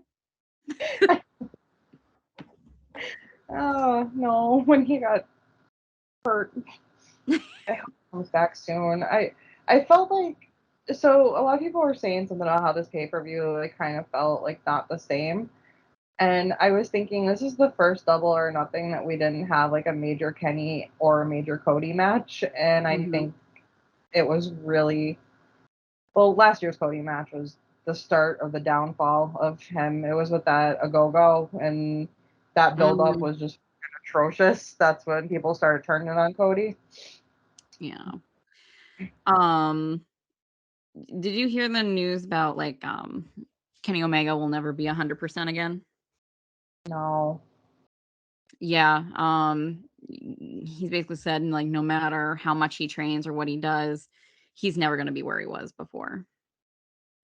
oh no, when he got hurt, I hope he comes back soon. I felt like so a lot of people were saying something about how this pay per view like kind of felt like not the same. And I was thinking this is the first Double or Nothing that we didn't have like a major Kenny or a major Cody match, and I Mhm. think it was really well, last year's Cody match was the start of the downfall of him. It was with that a go go, and that build up was just atrocious. That's when people started turning on Cody. Yeah. Um, did you hear the news about like Kenny Omega will never be 100% again? No. Yeah. He's basically said like no matter how much he trains or what he does, he's never going to be where he was before.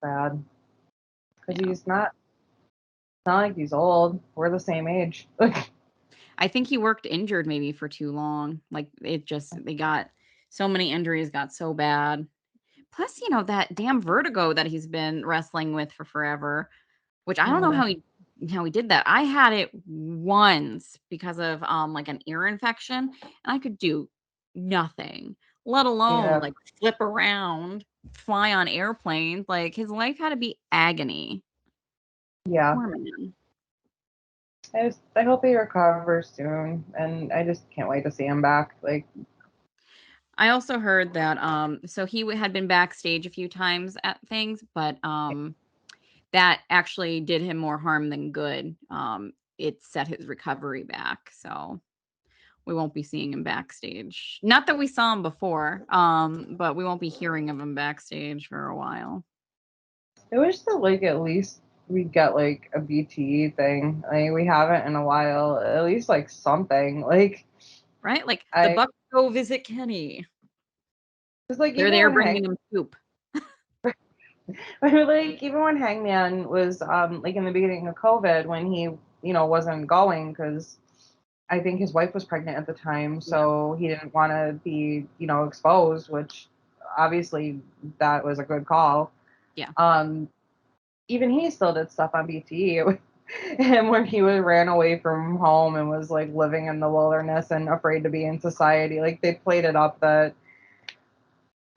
Bad. Because Yeah. he's not like he's old. We're the same age. I think he worked injured maybe for too long. Like they got so many injuries, got so bad. Plus, that damn vertigo that he's been wrestling with for forever, which I don't know how he did that. I had it once because of like an ear infection, and I could do nothing, let alone Yeah. like flip around, fly on airplanes. Like his life had to be agony. Yeah. Poor man. I hope he recovers soon, and I just can't wait to see him back. Like, I also heard that so he had been backstage a few times at things, but that actually did him more harm than good. It set his recovery back, so we won't be seeing him backstage. Not that we saw him before, but we won't be hearing of him backstage for a while. I wish that like at least we get like a BTE thing. Like we haven't in a while. At least like something. Like Right? Like the I Bucks go visit Kenny. was like They're even there when bringing him soup. like even when Hangman was like in the beginning of COVID when he wasn't going because I think his wife was pregnant at the time, Yeah, so he didn't want to be exposed, which obviously that was a good call. yeah, Um, Even he still did stuff on BTE. And when he ran away from home and was like living in the wilderness and afraid to be in society, like they played it up that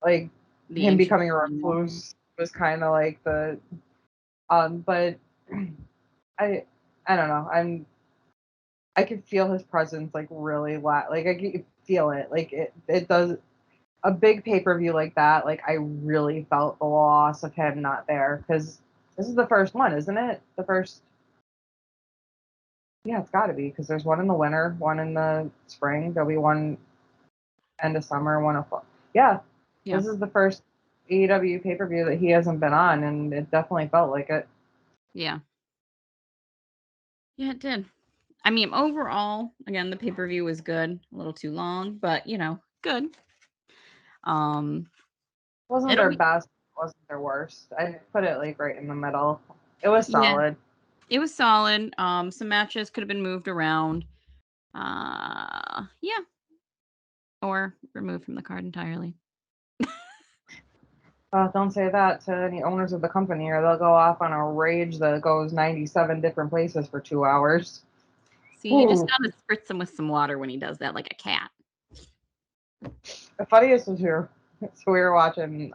like the him ancient becoming a one. recluse was kind of like the but I I don't know. I could feel his presence like really like I could feel it. Like it does a big pay-per-view like that. Like I really felt the loss of him not there cuz this is the first one, isn't it? The first. Yeah, it's got to be because there's one in the winter, one in the spring. There'll be one end of summer, one of fall. Yeah, Yeah, this is the first AEW pay per view that he hasn't been on, and it definitely felt like it. yeah, yeah. It did. I mean, overall, again, the pay per view was good. A little too long, but good. Um, Wasn't it'll their be best, wasn't their worst. I put it like right in the middle. It was yeah. solid. It was solid. Some matches could have been moved around. Yeah, or removed from the card entirely. Don't say that to any owners of the company, or they'll go off on a rage that goes 97 different places for 2 hours. See, you just Ooh. gotta spritz him with some water when he does that, like a cat. The funniest was here. So we were watching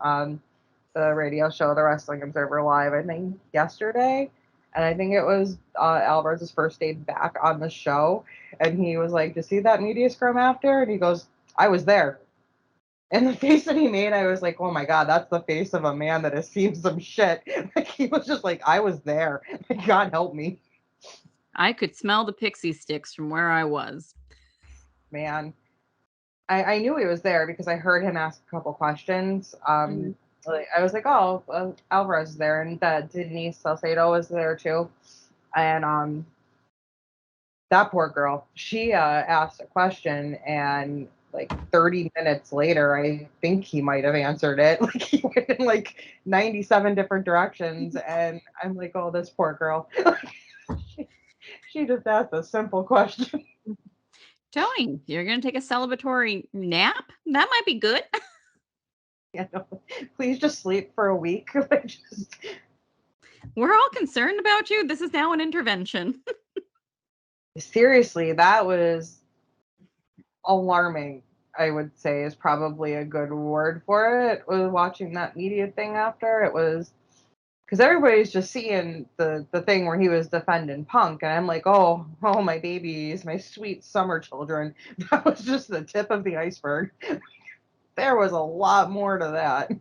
the radio show, The Wrestling Observer Live, I think yesterday. And I think it was Alvarez's first day back on the show. And he was like, "Did you see that media scrum after?" And he goes, "I was there." And the face that he made, I was like, "Oh my God, that's the face of a man that has seen some shit." Like, he was just like, "I was there. God help me, I could smell the pixie sticks from where I was. man." I knew he was there because I heard him ask a couple questions. Mhm. Like, I was like, "Oh, Alvarez is there," and that Denise Salcedo was there too. And that poor girl, she asked a question, and like 30 minutes later, I think he might have answered it. Like he went in like 97 different directions, and I'm like, "Oh, this poor girl." she, she just asked a simple question. Tony, you're gonna take a celebratory nap? That might be good. You know, please just sleep for a week. Like, just We're all concerned about you. This is now an intervention. seriously, that was alarming. I would say is probably a good word for it. Was watching that media thing after it was because everybody's just seeing the thing where he was defending Punk, and I'm like, oh, my babies, my sweet summer children. That was just the tip of the iceberg. There was a lot more to that.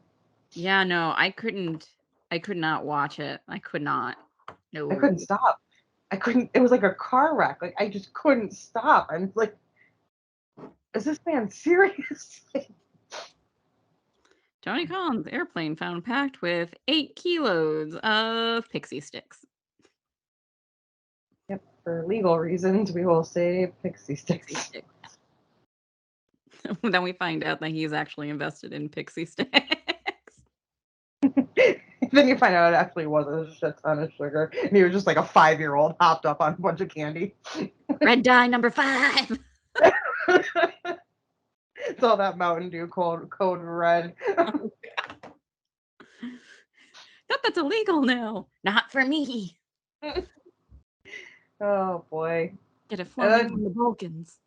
Yeah, no, I could not watch it. I could not. I couldn't No. stop. I couldn't. It was like a car wreck. Like I just couldn't stop. I'm like, is this man serious? Tony Khan's airplane found packed with 8 kilos of pixie sticks. Yep. For legal reasons, we will say pixie Pixie sticks. sticks. Then we find out that he's actually invested in pixie sticks. Then you find out it actually wasn't a shit ton of sugar, and he was just like a 5-year-old hopped up on a bunch of candy. Red dye number 5. It's all that Mountain Dew code red. That's illegal now. Not for me. Oh boy. Get it And flown in then from the Balkans.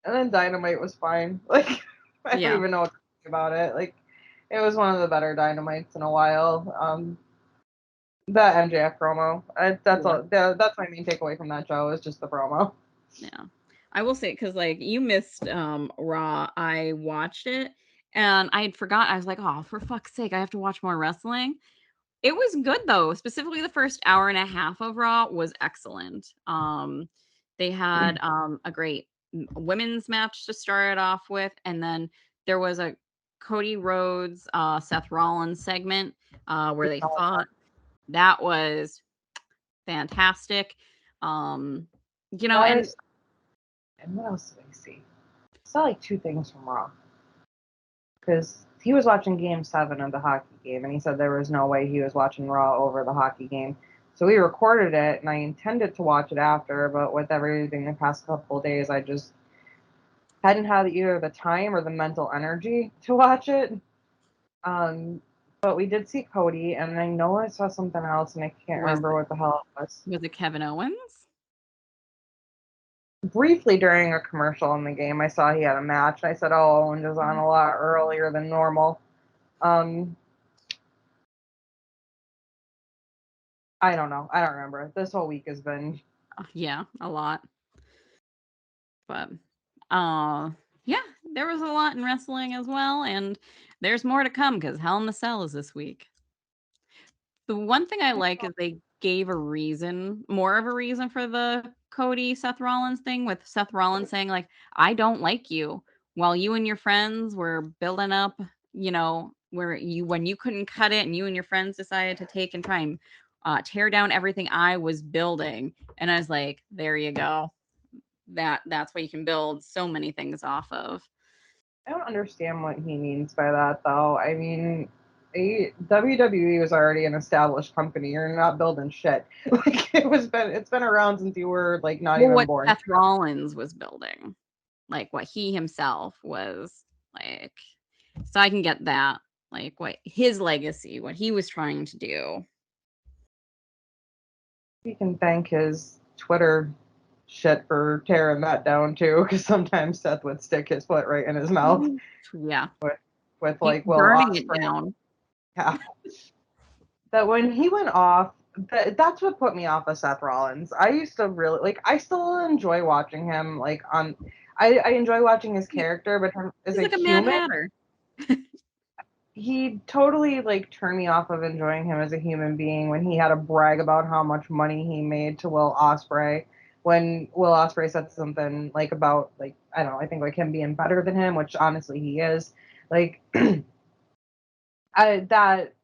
Dynamite was fine. Like I don't Yeah. even know what to think about it. Like it was one of the better Dynamites in a while. That MJF promo. That's Yeah. all. That's my main takeaway from that show is just the promo. Yeah. I will say, because like you missed Raw. I watched it and I had forgot. I was like, oh, for fuck's sake, I have to watch more wrestling. It was good though. Specifically the first hour and a half of Raw was excellent. They had a great women's match to start it off with, and then there was a Cody Rhodes, Seth Rollins segment where they fought. That was fantastic. Um, and Guys, and what else did I see? I saw like 2 things from Raw because he was watching Game 7 of the hockey game, and he said there was no way he was watching Raw over the hockey game. So we recorded it, and I intended to watch it after, but with everything the past couple of days, I just hadn't had either the time or the mental energy to watch it. But we did see Cody, and I know I saw something else, and I can't was remember what the hell it was. was it Kevin Owens? Briefly during a commercial in the game, I saw he had a match. I said, "Oh, Owens is on a lot earlier than normal." Um, I don't know. I don't remember. This whole week has been. Yeah, a lot. But uh yeah, there was a lot in wrestling as well, and there's more to come because Hell in the Cell is this week. The one thing I like is they gave a reason, more of a reason for the Cody Seth Rollins thing, with Seth Rollins saying like, I don't like you, while you and your friends were building up, where you when you couldn't cut it and you and your friends decided to take and try and tear down everything I was building. And I was like, there you go. That's what you can build so many things off of. I don't understand what he means by that, though. I mean, WWE was already an established company. You're not building shit. Like it's been around since you were like not Well, even what born. Seth Rollins was building, like what he himself was like. So I can get that, like what his legacy, what he was trying to do. He can thank his Twitter shit for tearing that down too, because sometimes Seth would stick his foot right in his mouth Yeah, with, with he's like Will burning it Ospreay. down. Yeah. That when he went off, that's what put me off of Seth Rollins. I used to really like. I still enjoy watching him. Like on, I enjoy watching his character, but him as He's a like a Mad human, Hatter. he totally like turned me off of enjoying him as a human being when he had to brag about how much money he made to Will Ospreay. When Will Ospreay said something like about like I don't know, I think like him being better than him, which honestly he is. Like I that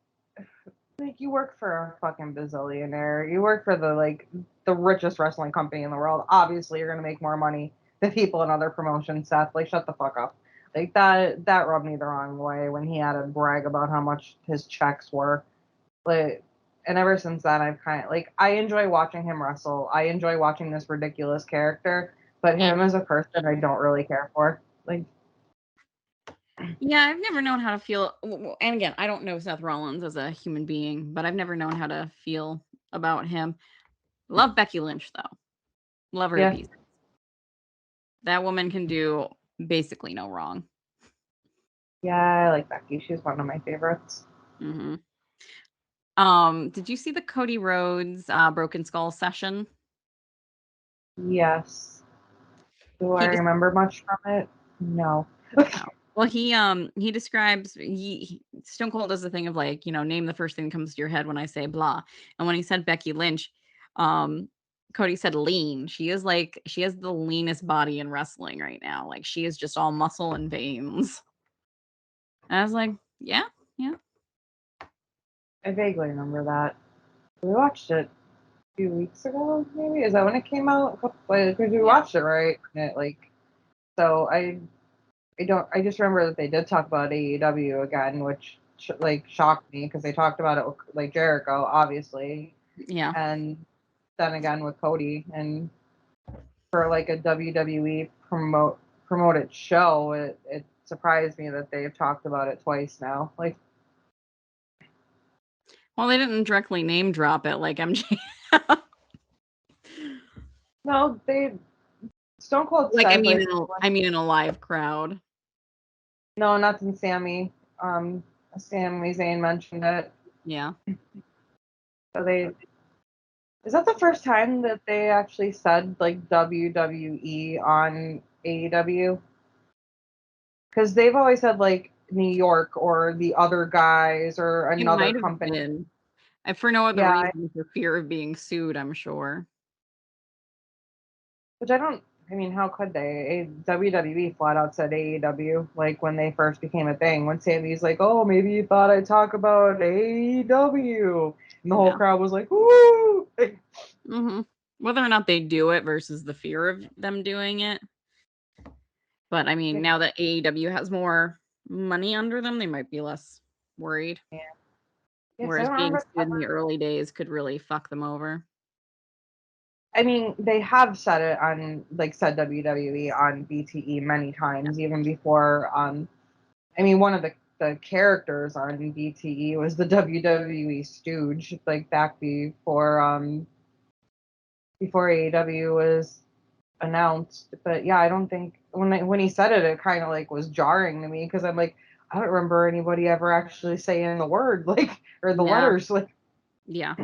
like you work for a fucking bazillionaire. You work for the richest wrestling company in the world. Obviously, you're gonna make more money than people in other promotions. Seth, like, shut the fuck up. Like that rubbed me the wrong way when he had to brag about how much his checks were. Like, and ever since then, I've kind of like I enjoy watching him wrestle. I enjoy watching this ridiculous character, but him as a person, I don't really care for. Like, Yeah, I've never known how to feel. And again, I don't know Seth Rollins as a human being, but I've never known how to feel about him. Love Becky Lynch though. Love her to yeah, pieces. That woman can do basically no wrong. yeah, I like Becky. She's one of my favorites. Hmm. Did you see the Cody Rhodes Broken Skull session? Yes. Do I He just remember much from it? No. Oh. Well, he describes Stone Cold does the thing of like, name the first thing that comes to your head when I say blah. And when he said Becky Lynch, Um, Cody said lean. She has the leanest body in wrestling right now. Like she is just all muscle and veins. And I was like, yeah, yeah, I vaguely remember that. We watched it a few weeks ago, maybe. Is that when it came out? Because we yeah, watched it, right? And so I don't. I just remember that they did talk about AEW again, which shocked me because they talked about it with like Jericho, obviously, yeah. and then again with Cody, and for like a WWE promoted show, it surprised me that they've talked about it twice now. Like, Well, they didn't directly name drop it like MJ. no, they Stone Cold Like said like I mean in a live crowd. no, nothing. Sami Zayn mentioned it. Yeah. So they is that the first time that they actually said like WWE on AEW? Because they've always said like New York or the other guys or It another might have company. been. For no other Yeah, reason for fear of being sued, I'm sure. which I don't. I mean, how could they? WWE flat out said AEW like when they first became a thing. When Sammy's like, "Oh, maybe you thought I'd talk about AEW," and the whole Yeah. crowd was like, "Woo!" Whether or not they do it versus the fear of them doing it. But I mean, Yeah, now that AEW has more money under them, they might be less worried. yeah. 'Cause I Whereas don't being remember sued in the early days could really fuck them over. I mean, they have said it on like said WWE on BTE many Yeah. times, even before. I mean, one of the characters on BTE was the WWE Stooge, like back before AEW was announced. But yeah, I don't think when he said it, it kind of like was jarring to me because I'm like, I don't remember anybody ever actually saying the word like or the Yeah. letters like. Yeah.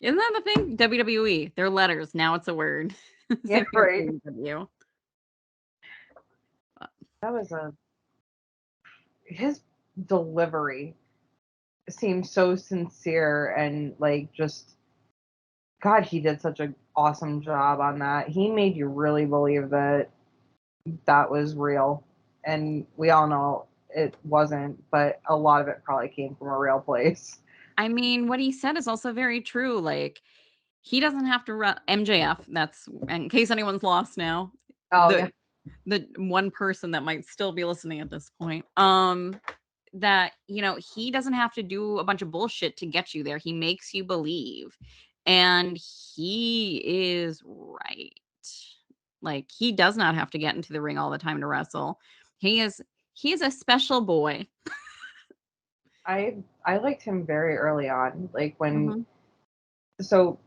Isn't that the thing? WWE. They're letters. Now it's a word. Yeah, Same thing with right. AEW. That was a his delivery seemed so sincere and like just God, he did such an awesome job on that. He made you really believe that that was real, and we all know it wasn't, but a lot of it probably came from a real place. I mean, what he said is also very true. Like, he doesn't have to run MJF. That's in case anyone's lost now. Oh yeah, The one person that might still be listening at this point. That he doesn't have to do a bunch of bullshit to get you there. He makes you believe, and he is right. Like he does not have to get into the ring all the time to wrestle. He is a special boy. I liked him very early on. Like when Hmm. so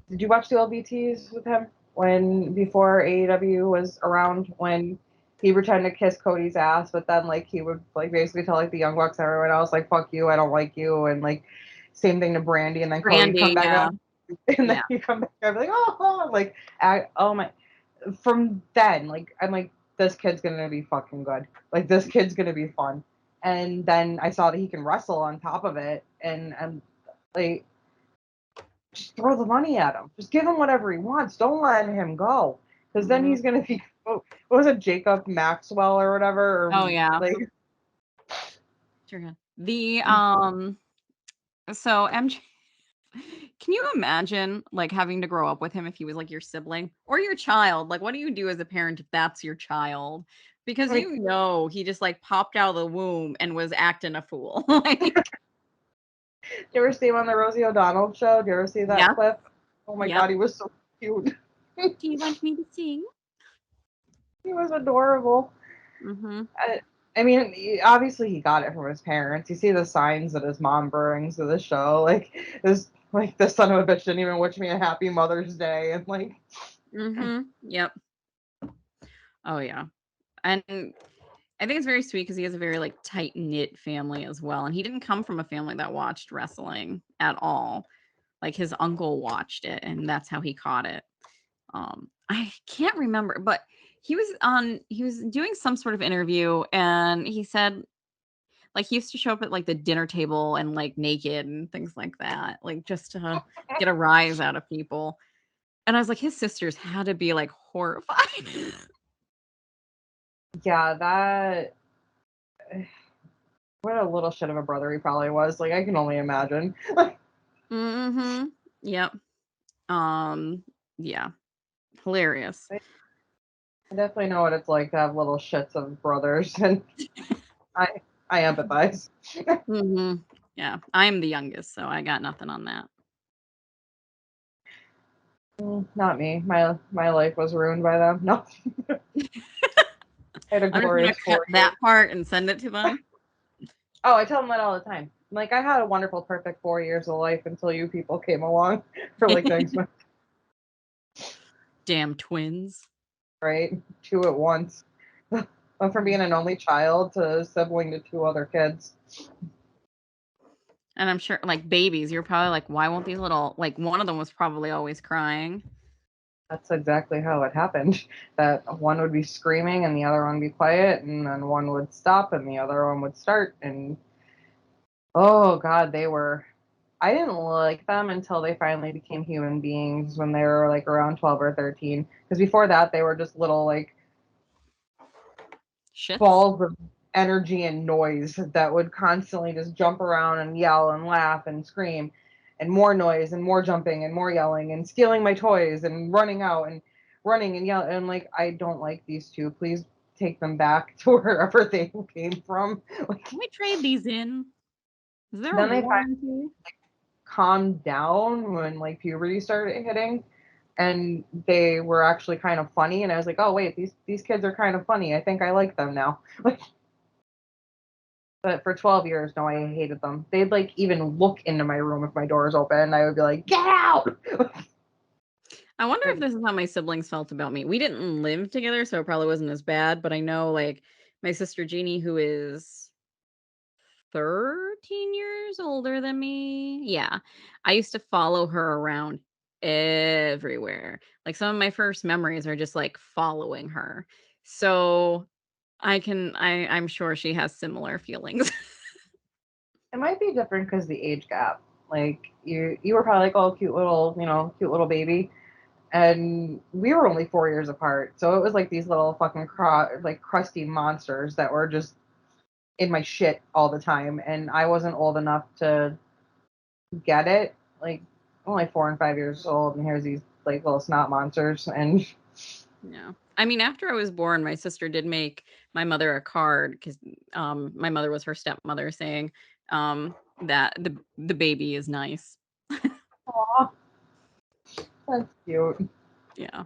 did you watch the LBTs with him when before AEW was around when he pretended to kiss Cody's ass, but then like he would like basically tell like the Young Bucks and everyone else like fuck you, I don't like you, and like same thing to Brandy, and then Cody come Brandy, back yeah, up, and then yeah. you come back and be like like oh my. From then like I'm like this kid's gonna be fucking good, like this kid's gonna be fun, and then I saw that he can wrestle on top of it, and I'm like just throw the money at him. Just give him whatever he wants. Don't let him go. Because then Mhm. he's gonna be what was it, Jacob Maxwell or whatever? Oh Or yeah, like sure. So MJ, can you imagine like having to grow up with him if he was like your sibling or your child? Like, what do you do as a parent if that's your child? Because I mean, he just like popped out of the womb and was acting a fool. Like, did you ever see him on the Rosie O'Donnell show? Did you ever see that yeah, clip? Oh my yep. god, he was so cute. Do you want me to sing? He was adorable. Mm-hmm. I, I mean, obviously he got it from his parents. You see the signs that his mom brings to the show, like this son of a bitch didn't even wish me a happy Mother's Day, and like Mm-hmm. Yep. Oh yeah. And I think it's very sweet because he has a very like tight knit family as well. And he didn't come from a family that watched wrestling at all. Like his uncle watched it, and that's how he caught it. I can't remember, but he was doing some sort of interview, and he said Like, he used to show up at, like, the dinner table and, like, naked and things like that, like, just to get a rise out of people. And I was like, his sisters had to be, like, horrified. Yeah, that what a little shit of a brother he probably was. Like, I can only imagine. Mhm. Yep. Um, yeah. Hilarious. I definitely know what it's like to have little shits of brothers, and I I empathize. Mhm. Yeah. I'm the youngest, so I got nothing on that. Not me. My life was ruined by them. No, I had a I'm just gonna glorious cut 4 years. that part and send it to them. Oh, I tell them that all the time. I'm like, I had a wonderful, perfect 4 years of life until you people came along for like next month, Damn twins. right? Two at once. Went from being an only child to sibling to two other kids. And I'm sure, like, babies, you're probably like, "Why won't these little," like, one of them was probably always crying. That's exactly how it happened. That one would be screaming and the other one would be quiet, and then one would stop and the other one would start. And oh God, they were. I didn't like them until they finally became human beings when they were like around 12 or 13. Because before that, they were just little like Shits. balls of energy and noise that would constantly just jump around and yell and laugh and scream, and more noise and more jumping and more yelling and stealing my toys and running out and running and yelling. And like, I don't like these two. Please take them back to wherever they came from. Like, Can we trade these in? Is there a then they finally warranty? calmed down when like puberty started hitting, and they were actually kind of funny. And I was like, oh wait, these kids are kind of funny. I think I like them now. But for 12 years, no, I hated them. They'd like even look into my room if my door is open. I would be like, get out. I wonder if Like, this is how my siblings felt about me. We didn't live together, so it probably wasn't as bad, but I know, like, my sister Jeannie, who is 13 years older than me. Yeah. I used to follow her around everywhere. Like, some of my first memories are just like following her. So I'm sure she has similar feelings. it might be different because the age gap. Like you were probably like, oh, cute little baby, and we were only 4 years apart. So it was like these little fucking like crusty monsters that were just in my shit all the time, and I wasn't old enough to get it. Like, I'm only 4 and 5 years old, and here's these like little snot monsters, and Yeah. I mean, after I was born, my sister did make my mother a card because my mother was her stepmother, saying that the baby is nice. aw, that's cute. Yeah.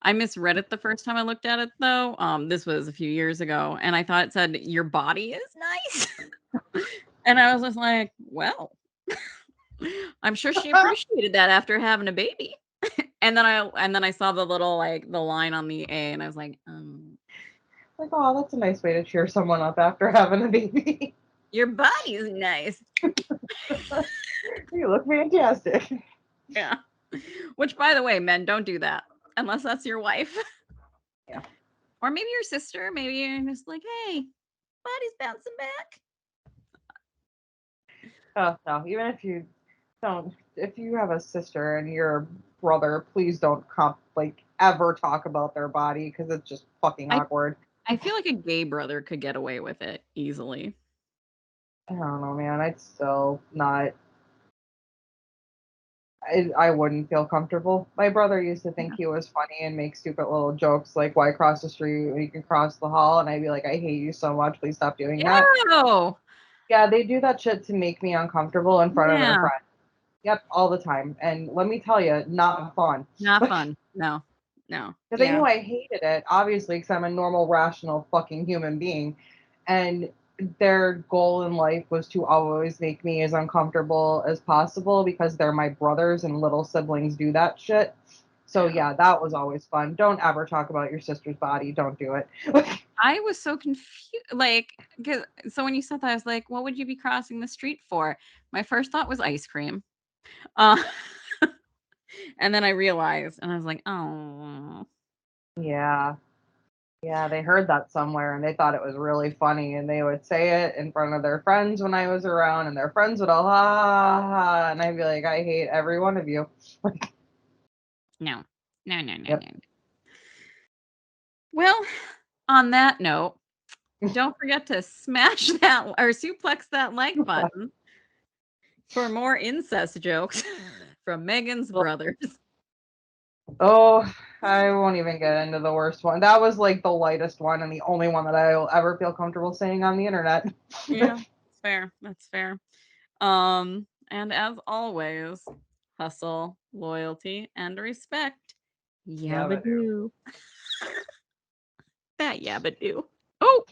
I misread it the first time I looked at it though. This was a few years ago, and I thought it said your body is nice. And I was just like, well, I'm sure she appreciated that after having a baby. And then I saw the little, like, the line on the A, and I was like, Like, oh, that's a nice way to cheer someone up after having a baby. your body's nice. You look fantastic. Yeah. Which, by the way, men, don't do that unless that's your wife. Yeah. Or maybe your sister. Maybe you're just like, hey, body's bouncing back. Oh no, even if you don't, if you have a sister and your brother, please don't like ever talk about their body because it's just fucking I awkward. I feel like a gay brother could get away with it easily. I don't know, man. I'd still not. I wouldn't feel comfortable. My brother used to think Yeah. he was funny and make stupid little jokes like, "Why cross the street when you can cross the hall?" And I'd be like, "I hate you so much. Please stop doing that." Yo! Yeah, they do that shit to make me uncomfortable in front of their Yeah. friends. Yep, all the time. And let me tell you, not fun. Not fun. No. No. Because I knew Yeah. I hated it, obviously, because I'm a normal, rational, fucking human being. And their goal in life was to always make me as uncomfortable as possible because they're my brothers and little siblings do that shit. So, Yeah. yeah, that was always fun. Don't ever talk about your sister's body. Don't do it. I was so confused. Like, so when you said that, I was like, what would you be crossing the street for? My first thought was ice cream. Uh, and then I realized, and I was like, oh. Yeah. Yeah, they heard that somewhere and they thought it was really funny, and they would say it in front of their friends when I was around, and their friends would all ha ha ha, and I'd be like, I hate every one of you. No. No, no, no, Yep. no. Well, on that note, don't forget to smash that or suplex that like button for more incest jokes from Megan's brothers. Oh, I won't even get into the worst one. That was like the lightest one and the only one that I will ever feel comfortable saying on the internet. Yeah, that's fair. That's fair. And as always, hustle, loyalty, and respect. Yabba-do. Yabba-doo. That yabba-doo. Oh,